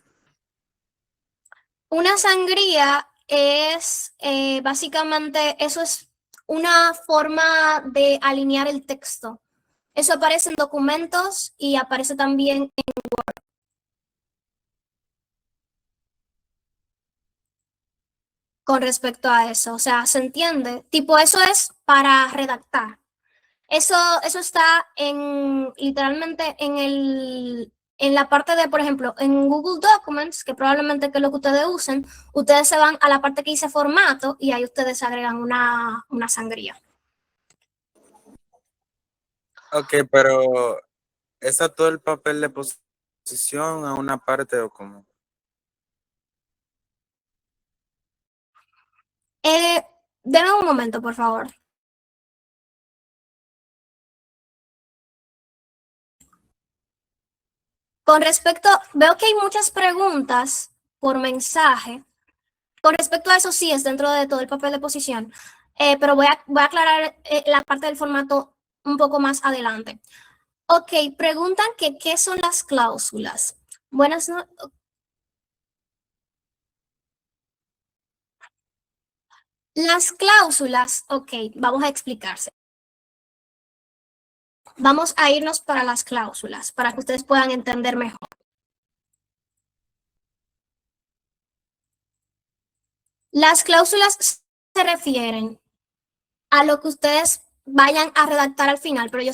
una sangría es básicamente, eso es una forma de alinear el texto. Eso aparece en documentos y aparece también con respecto a eso. O sea, ¿se entiende? Tipo, eso es para redactar. Eso está literalmente en la parte de, por ejemplo, en Google Documents, que probablemente que es lo que ustedes usen, ustedes se van a la parte que dice formato y ahí ustedes agregan una sangría. Ok, pero ¿es a todo el papel de posición, a una parte o cómo? Denme un momento, por favor. Con respecto, veo que hay muchas preguntas por mensaje. Con respecto a eso, sí, es dentro de todo el papel de posición, pero voy a aclarar la parte del formato un poco más adelante. Ok, preguntan que qué son las cláusulas. Buenas noches. Las cláusulas, ok, vamos a explicarse. vamos a irnos para las cláusulas, para que ustedes puedan entender mejor. Las cláusulas se refieren a lo que ustedes vayan a redactar al final, pero yo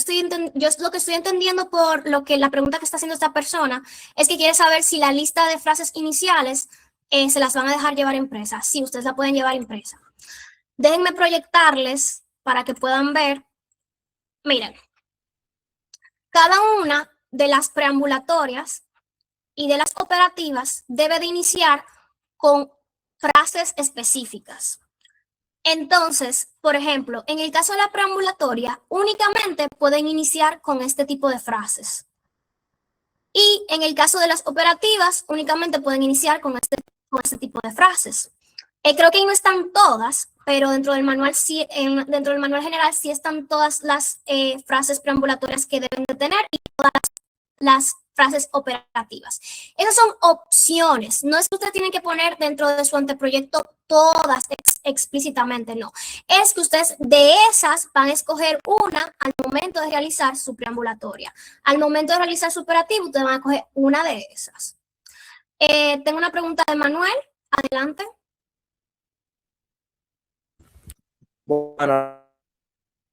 lo que estoy entendiendo por lo que la pregunta que está haciendo esta persona es que quiere saber si la lista de frases iniciales se las van a dejar llevar impresa. Sí, ustedes la pueden llevar impresa. Déjenme proyectarles para que puedan ver. Miren, cada una de las preambulatorias y de las operativas debe de iniciar con frases específicas. Entonces, por ejemplo, en el caso de la preambulatoria, únicamente pueden iniciar con este tipo de frases. Y en el caso de las operativas, únicamente pueden iniciar con este tipo de frases. Creo que ahí no están todas, pero dentro del manual, dentro del manual general sí están todas las frases preambulatorias que deben de tener y todas las frases operativas. Esas son opciones, no es que ustedes tienen que poner dentro de su anteproyecto todas explícitamente, no. Es que ustedes de esas van a escoger una al momento de realizar su preambulatoria. Al momento de realizar su operativo, ustedes van a escoger una de esas. Tengo una pregunta de Manuel, adelante. Bueno,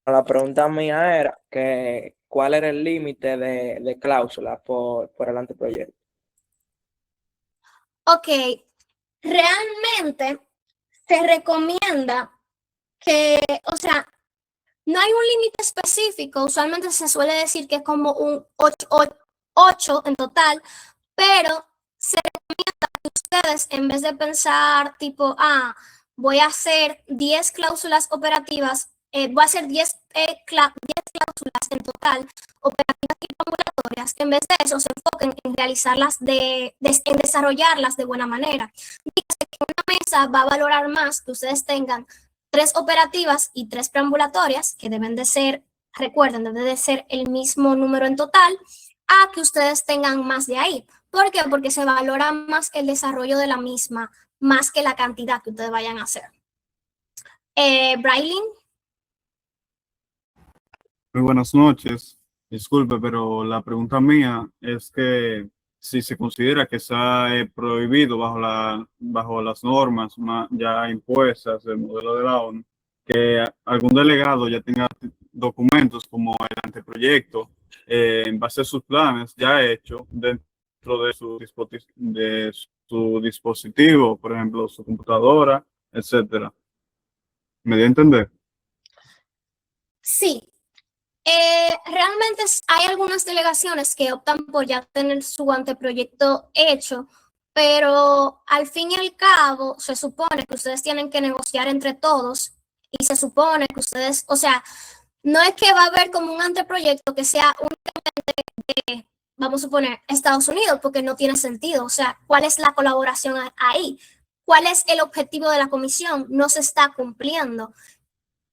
la pregunta mía era que ¿cuál era el límite de cláusula por el anteproyecto? Ok, realmente se recomienda que, o sea, no hay un límite específico, usualmente se suele decir que es como un 8 en total, pero se recomienda que ustedes, en vez de pensar tipo, voy a hacer 10 cláusulas operativas, voy a hacer 10 cláusulas en total, operativas y formulatorias, que en vez de eso se enfoquen en realizarlas, en desarrollarlas de buena manera. Dígase que una mesa va a valorar más que ustedes tengan 3 operativas y 3 preambulatorias, que deben de ser, recuerden, debe de ser el mismo número en total, a que ustedes tengan más de ahí. ¿Por qué? Porque se valora más el desarrollo de la misma, más que la cantidad que ustedes vayan a hacer. Brailin. Muy buenas noches. Disculpe, pero la pregunta mía es que si se considera que está prohibido bajo las normas ya impuestas del modelo de la ONU, que algún delegado ya tenga documentos como el anteproyecto en base a sus planes ya hecho dentro de su dispositivo, por ejemplo, su computadora, etcétera. ¿Me dio a entender? Sí. Realmente hay algunas delegaciones que optan por ya tener su anteproyecto hecho, pero al fin y al cabo se supone que ustedes tienen que negociar entre todos y se supone que ustedes, o sea, no es que va a haber como un anteproyecto que sea únicamente de, vamos a suponer, Estados Unidos, porque no tiene sentido. O sea, ¿cuál es la colaboración ahí? ¿Cuál es el objetivo de la comisión? No se está cumpliendo.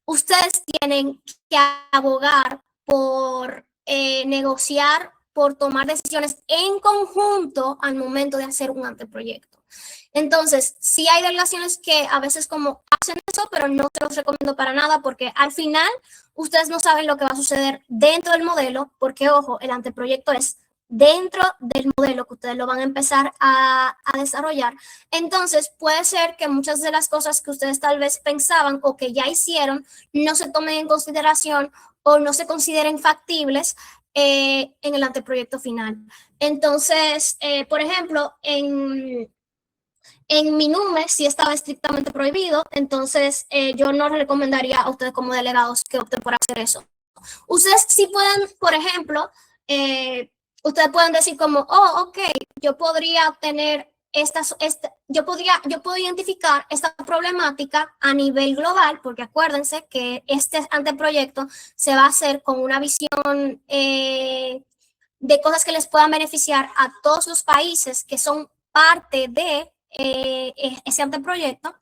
Ustedes tienen que abogar por negociar, por tomar decisiones en conjunto al momento de hacer un anteproyecto. Entonces, sí hay delegaciones que a veces como hacen eso, pero no se los recomiendo para nada porque al final ustedes no saben lo que va a suceder dentro del modelo, porque ojo, el anteproyecto es dentro del modelo que ustedes lo van a empezar a desarrollar. Entonces, puede ser que muchas de las cosas que ustedes tal vez pensaban o que ya hicieron no se tomen en consideración o no se consideren factibles en el anteproyecto final. Entonces, por ejemplo, en MINUME sí estaba estrictamente prohibido, entonces yo no recomendaría a ustedes como delegados que opten por hacer eso. Ustedes sí pueden, por ejemplo, ustedes pueden decir como, ok, yo podría tener yo puedo identificar esta problemática a nivel global, porque acuérdense que este anteproyecto se va a hacer con una visión de cosas que les puedan beneficiar a todos los países que son parte de ese anteproyecto.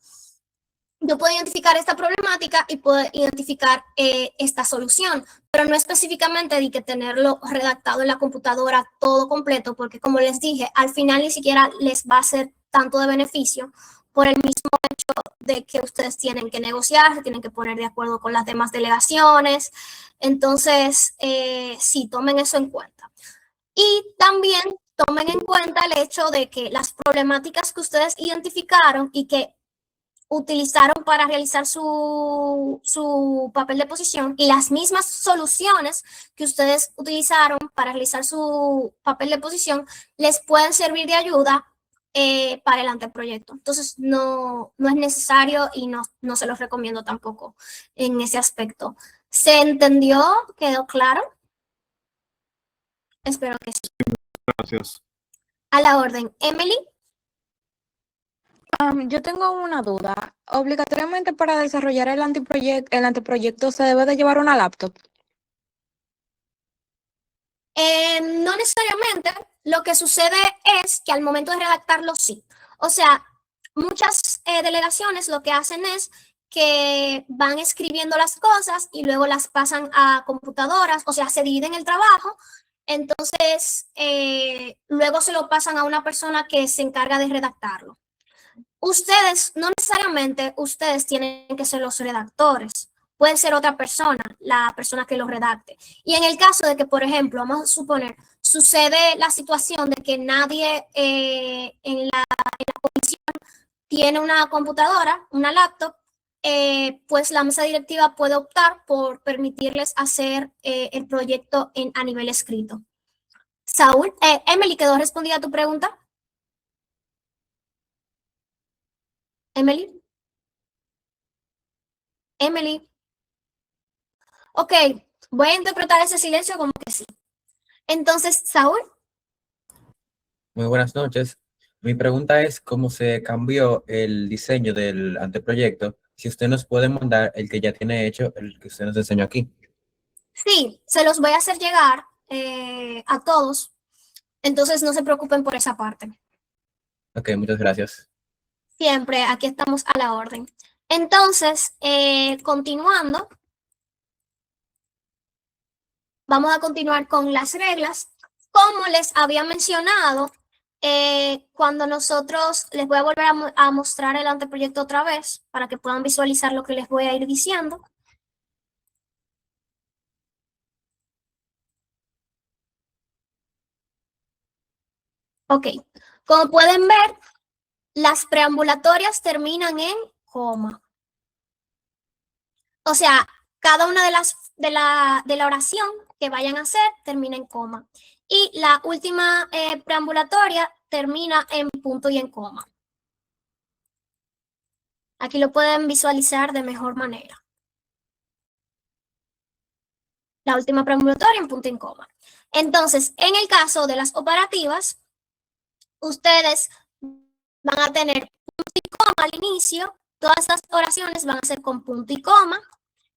Yo puedo identificar esta problemática y puedo identificar esta solución, pero no específicamente de que tenerlo redactado en la computadora todo completo, porque como les dije, al final ni siquiera les va a ser tanto de beneficio por el mismo hecho de que ustedes tienen que negociar, se tienen que poner de acuerdo con las demás delegaciones. Entonces, sí, tomen eso en cuenta. Y también tomen en cuenta el hecho de que las problemáticas que ustedes identificaron y que utilizaron para realizar su papel de posición y las mismas soluciones que ustedes utilizaron para realizar su papel de posición les pueden servir de ayuda para el anteproyecto. Entonces, no es necesario y no se los recomiendo tampoco en ese aspecto. ¿Se entendió? ¿Quedó claro? Espero que sí. Gracias. A la orden. Emily. Yo tengo una duda. ¿Obligatoriamente para desarrollar el anteproyecto se debe de llevar una laptop? No necesariamente. Lo que sucede es que al momento de redactarlo, sí. O sea, muchas delegaciones lo que hacen es que van escribiendo las cosas y luego las pasan a computadoras, o sea, se dividen el trabajo. Entonces, luego se lo pasan a una persona que se encarga de redactarlo. Ustedes, no necesariamente ustedes tienen que ser los redactores. Puede ser otra persona, la persona que lo redacte. Y en el caso de que, por ejemplo, vamos a suponer, sucede la situación de que nadie en la comisión tiene una computadora, una laptop, pues la mesa directiva puede optar por permitirles hacer el proyecto a nivel escrito. Saúl, Emily, ¿quedó respondida a tu pregunta? Emily. Emily. Ok, voy a interpretar ese silencio como que sí. Entonces, Saúl. Muy buenas noches. Mi pregunta es cómo se cambió el diseño del anteproyecto. Si usted nos puede mandar el que ya tiene hecho, el que usted nos enseñó aquí. Sí, se los voy a hacer llegar a todos. Entonces, no se preocupen por esa parte. Ok, muchas gracias. Siempre aquí estamos a la orden. Entonces, continuando, vamos a continuar con las reglas. Como les había mencionado, cuando nosotros, les voy a volver a mostrar el anteproyecto otra vez para que puedan visualizar lo que les voy a ir diciendo. Ok, como pueden ver, las preambulatorias terminan en coma. O sea, cada una de la oración que vayan a hacer termina en coma. Y la última preambulatoria termina en punto y en coma. Aquí lo pueden visualizar de mejor manera. La última preambulatoria en punto y en coma. Entonces, en el caso de las operativas, ustedes van a tener punto y coma al inicio. Todas las oraciones van a ser con punto y coma.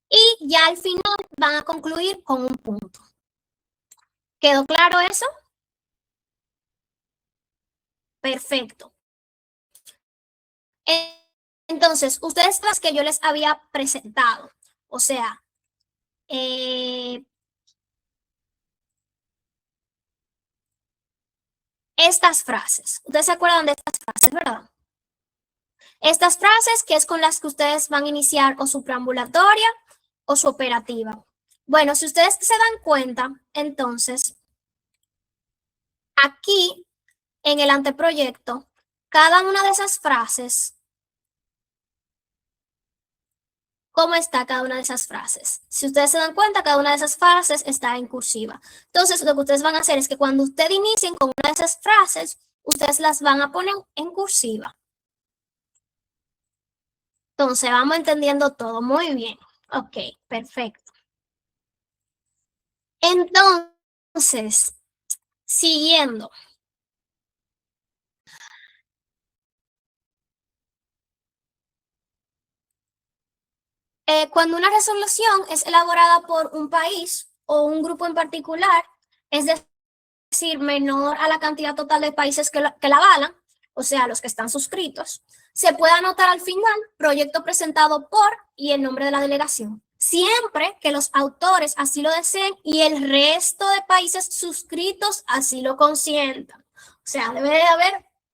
Y ya al final van a concluir con un punto. ¿Quedó claro eso? Perfecto. Entonces, ustedes las que yo les había presentado, o sea, estas frases. Ustedes se acuerdan de estas frases, ¿verdad? Estas frases que es con las que ustedes van a iniciar o su preambulatoria o su operativa. Bueno, si ustedes se dan cuenta, entonces, aquí en el anteproyecto, cada una de esas frases, ¿cómo está cada una de esas frases? Si ustedes se dan cuenta, cada una de esas frases está en cursiva. Entonces, lo que ustedes van a hacer es que cuando ustedes inicien con una de esas frases, ustedes las van a poner en cursiva. Entonces, vamos entendiendo todo. Muy bien. Ok, perfecto. Entonces, siguiendo. Cuando una resolución es elaborada por un país o un grupo en particular, es decir, menor a la cantidad total de países que la avalan, o sea, los que están suscritos, se puede anotar al final proyecto presentado por y el nombre de la delegación, siempre que los autores así lo deseen y el resto de países suscritos así lo consientan. O sea,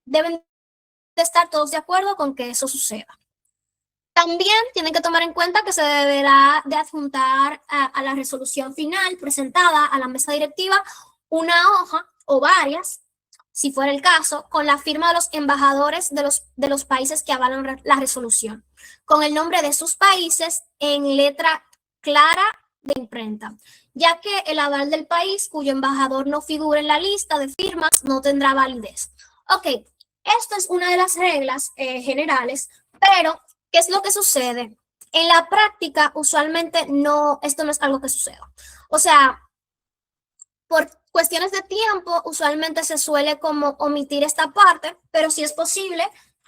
deben de estar todos de acuerdo con que eso suceda. También tienen que tomar en cuenta que se deberá de adjuntar a la resolución final presentada a la mesa directiva una hoja o varias, si fuera el caso, con la firma de los embajadores de los países que avalan la resolución, con el nombre de sus países en letra clara de imprenta, ya que el aval del país cuyo embajador no figure en la lista de firmas no tendrá validez. Ok, esto es una de las reglas generales, pero ¿qué es lo que sucede? En la práctica, usualmente esto no es algo que suceda. O sea, por cuestiones de tiempo, usualmente se suele como omitir esta parte, pero sí es posible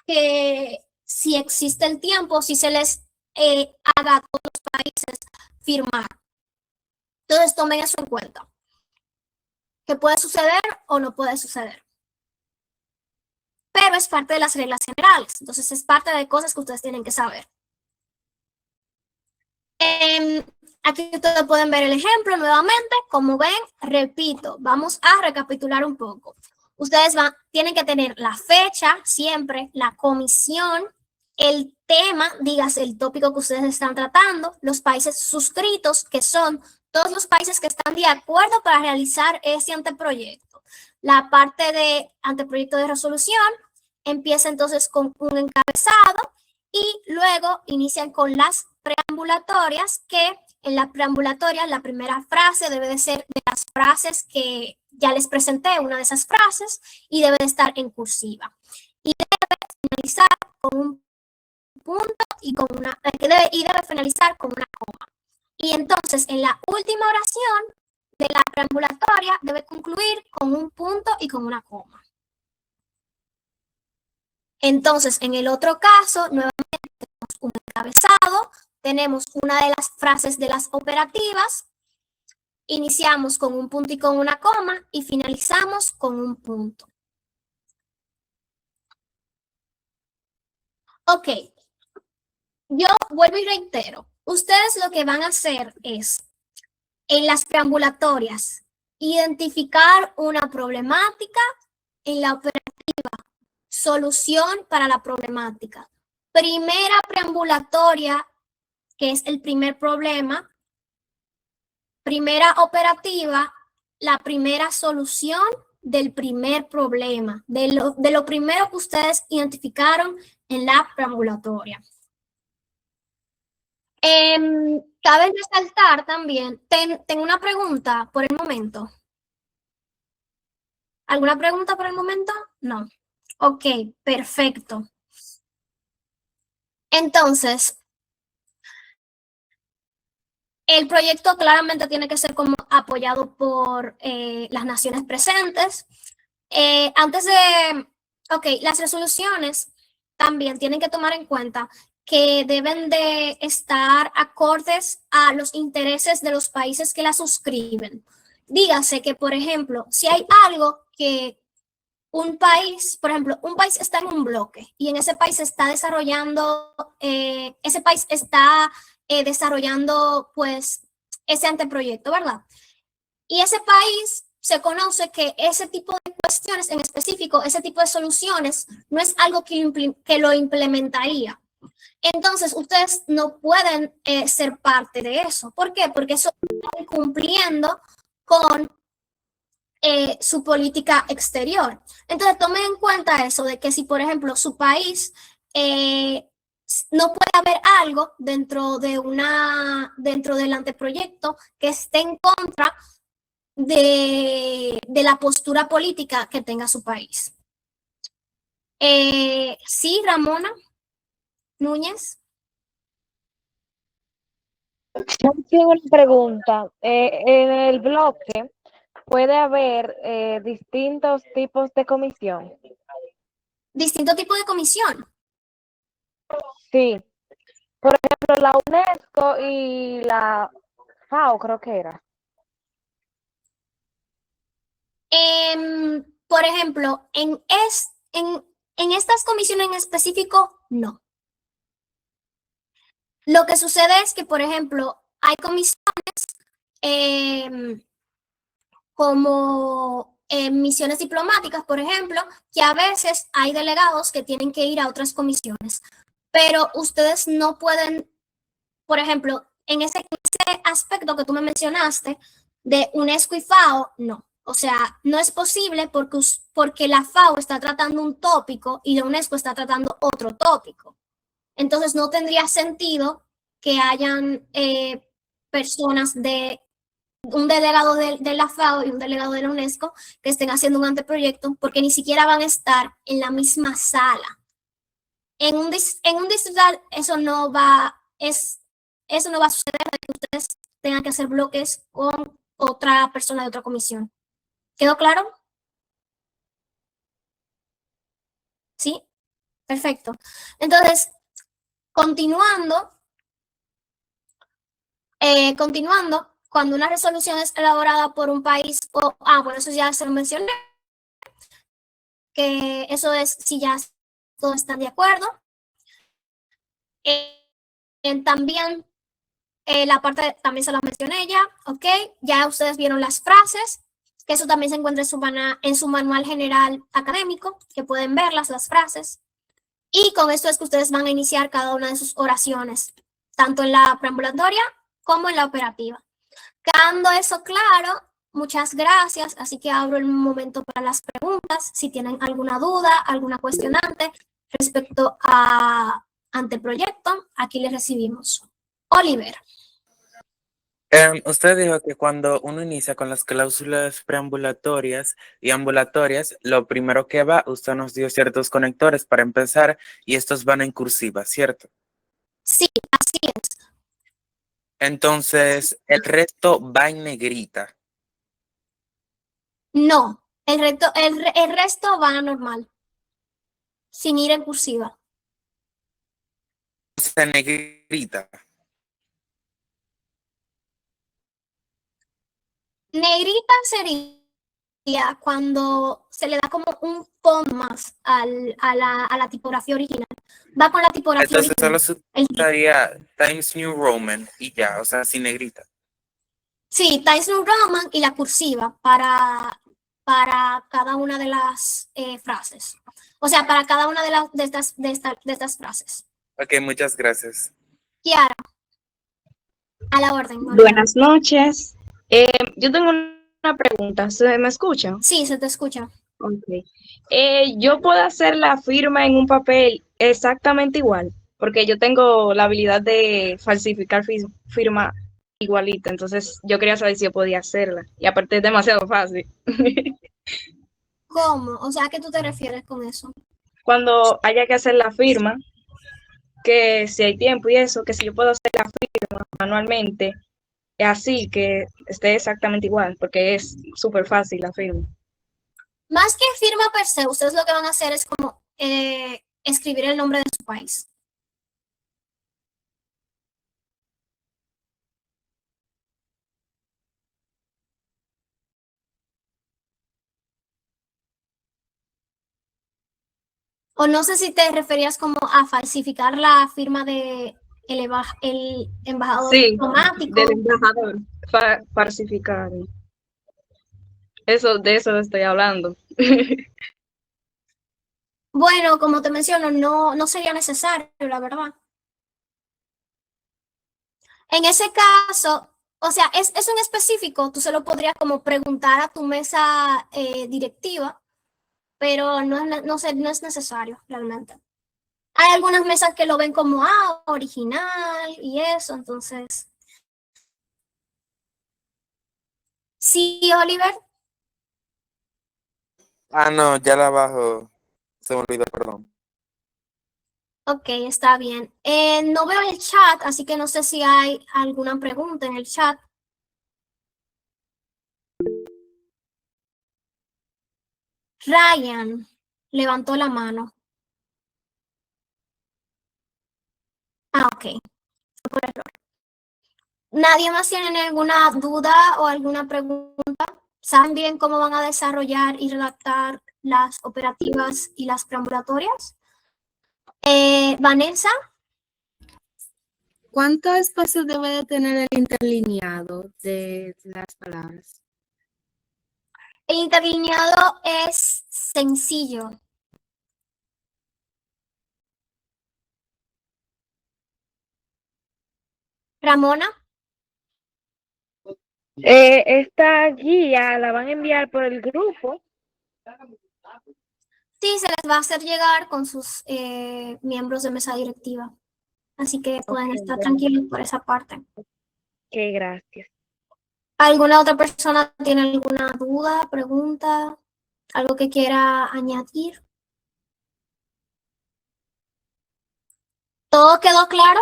que si existe el tiempo, si se les haga a todos los países firmar. Entonces tomen eso en cuenta. Que puede suceder o no puede suceder. Pero es parte de las reglas generales. Entonces es parte de cosas que ustedes tienen que saber. Aquí ustedes pueden ver el ejemplo nuevamente. Como ven, repito, vamos a recapitular un poco. Ustedes tienen que tener la fecha, siempre, la comisión, el tema, dígase el tópico que ustedes están tratando, los países suscritos, que son todos los países que están de acuerdo para realizar ese anteproyecto. La parte de anteproyecto de resolución empieza entonces con un encabezado y luego inician con las preambulatorias, que en la preambulatoria la primera frase debe de ser de las frases que ya les presenté, una de esas frases, y debe de estar en cursiva. Y debe finalizar con un punto y debe finalizar con una coma. Y entonces en la última oración de la preambulatoria debe concluir con un punto y con una coma. Entonces, en el otro caso, nuevamente tenemos un encabezado, tenemos una de las frases de las operativas, iniciamos con un punto y con una coma y finalizamos con un punto. Ok, yo vuelvo y reitero, ustedes lo que van a hacer es, en las preambulatorias, identificar una problemática, en la operativa, solución para la problemática. Primera preambulatoria, que es el primer problema. Primera operativa, la primera solución del primer problema, de lo primero que ustedes identificaron en la preambulatoria. Cabe resaltar también, tengo una pregunta por el momento. ¿Alguna pregunta por el momento? No. Ok, perfecto. Entonces, el proyecto claramente tiene que ser como apoyado por las naciones presentes. Las resoluciones también tienen que tomar en cuenta que deben de estar acordes a los intereses de los países que la suscriben. Dígase que, por ejemplo, si hay algo que un país, por ejemplo, un país está en un bloque y en ese país está desarrollando, desarrollando pues ese anteproyecto, ¿verdad? Y ese país se conoce que ese tipo de cuestiones en específico, ese tipo de soluciones, no es algo que lo implementaría. Entonces, ustedes no pueden ser parte de eso. ¿Por qué? Porque eso está cumpliendo con su política exterior. Entonces, tomen en cuenta eso de que si, por ejemplo, su país no puede haber algo dentro del anteproyecto que esté en contra de la postura política que tenga su país. Sí, Ramona Núñez. Yo tengo una pregunta. En el bloque puede haber distintos tipos de comisión. ¿Distintos tipos de comisión? Sí. Por ejemplo, la UNESCO y la FAO, creo que era. Por ejemplo, en estas comisiones en específico, no. Lo que sucede es que, por ejemplo, hay comisiones como misiones diplomáticas, por ejemplo, que a veces hay delegados que tienen que ir a otras comisiones. pero ustedes no pueden, por ejemplo, en ese aspecto que tú me mencionaste de UNESCO y FAO, no. O sea, no es posible porque la FAO está tratando un tópico y la UNESCO está tratando otro tópico. Entonces no tendría sentido que hayan personas un delegado de la FAO y un delegado de la UNESCO que estén haciendo un anteproyecto porque ni siquiera van a estar en la misma sala. En un distrital eso no va a suceder, que ustedes tengan que hacer bloques con otra persona de otra comisión. ¿Quedó claro? ¿Sí? Perfecto. Entonces, continuando, cuando una resolución es elaborada por un país, bueno, eso ya se lo mencioné, que eso es si ya todos están de acuerdo. También la parte, también se la mencioné ya, ¿ok? Ya ustedes vieron las frases, que eso también se encuentra en su manual general académico, que pueden verlas, las frases. Y con esto es que ustedes van a iniciar cada una de sus oraciones, tanto en la preambulatoria como en la operativa. Quedando eso claro, muchas gracias. Así que abro el momento para las preguntas. Si tienen alguna duda, alguna cuestionante respecto a anteproyecto, aquí les recibimos. Oliver. Usted dijo que cuando uno inicia con las cláusulas preambulatorias y ambulatorias, lo primero que va, usted nos dio ciertos conectores para empezar y estos van en cursiva, ¿cierto? Sí, así es. Entonces, el resto va en negrita. No, el resto va normal, sin ir en cursiva. O sea, negrita. Negrita sería cuando se le da como un tono más a la tipografía original. Va con la tipografía Entonces original. solo se usaría Times New Roman y ya, o sea, sin negrita. Sí, Times New Roman y la cursiva para cada una de las frases. O sea, para cada una de estas frases. Ok, muchas gracias. Kiara, a la orden. Buenas noches. Yo tengo una pregunta. ¿Se me escucha? Sí, se te escucha. Ok. Yo puedo hacer la firma en un papel exactamente igual, porque yo tengo la habilidad de falsificar firma igualita, entonces yo quería saber si yo podía hacerla. Y aparte es demasiado fácil. ¿Cómo? O sea, ¿a qué tú te refieres con eso? Cuando haya que hacer la firma, que si hay tiempo y eso, que si yo puedo hacer la firma manualmente, así que esté exactamente igual, porque es súper fácil la firma. Más que firma per se, ustedes lo que van a hacer es como escribir el nombre de su país. O no sé si te referías como a falsificar la firma de el embajador Sí, diplomático. del embajador, falsificar. De eso estoy hablando. Bueno, como te menciono, no sería necesario, la verdad. En ese caso, o sea, es un específico, tú se lo podrías como preguntar a tu mesa directiva, pero no es necesario realmente. Hay algunas mesas que lo ven como original y eso, entonces. Sí, Oliver. No, ya la bajo. Se me olvidó, perdón. Ok, está bien. No veo el chat, así que no sé si hay alguna pregunta en el chat. Ryan levantó la mano. Ok, fue por error. ¿Nadie más tiene alguna duda o alguna pregunta? ¿Saben bien cómo van a desarrollar y redactar las operativas y las preambulatorias? Vanessa. ¿Cuánto espacio debe de tener el interlineado de las palabras? El interlineado es sencillo. Ramona, Esta guía la van a enviar por el grupo. sí, se les va a hacer llegar con sus miembros de mesa directiva. Así que pueden estar tranquilos por esa parte. Ok, gracias. ¿Alguna otra persona tiene alguna duda, pregunta, algo que quiera añadir? ¿Todo quedó claro?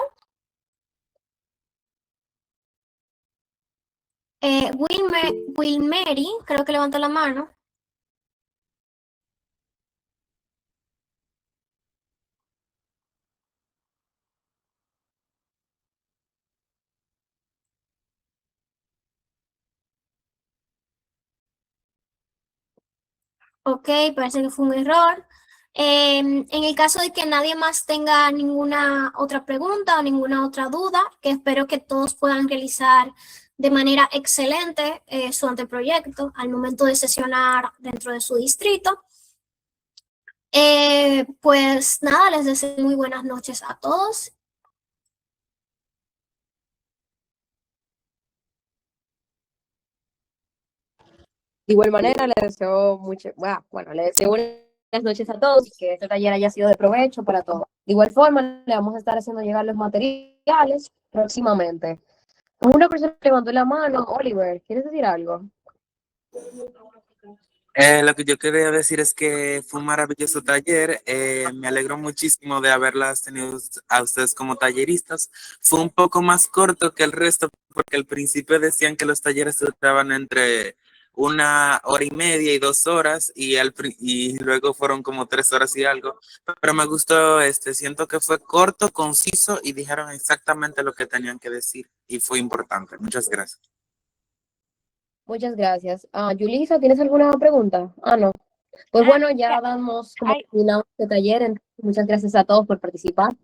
Wilmeri, creo que levantó la mano. Ok, parece que fue un error. En el caso de que nadie más tenga ninguna otra pregunta o ninguna otra duda, que espero que todos puedan realizar de manera excelente su anteproyecto al momento de sesionar dentro de su distrito. Pues nada, les deseo muy buenas noches a todos. De igual manera, le deseo le deseo buenas noches a todos y que este taller haya sido de provecho para todos. De igual forma, le vamos a estar haciendo llegar los materiales próximamente. Una persona levantó la mano, Oliver, ¿quieres decir algo? Lo que yo quería decir es que fue un maravilloso taller. Me alegro muchísimo de haberlas tenido a ustedes como talleristas. Fue un poco más corto que el resto porque al principio decían que los talleres duraban entre 1 hora y media y 2 horas y luego fueron como 3 horas y algo. Pero me gustó, siento que fue corto, conciso y dijeron exactamente lo que tenían que decir y fue importante. Muchas gracias. Muchas gracias. Yulisa, ¿tienes alguna pregunta? No. Pues bueno, ya damos como terminado este taller. Entonces, muchas gracias a todos por participar.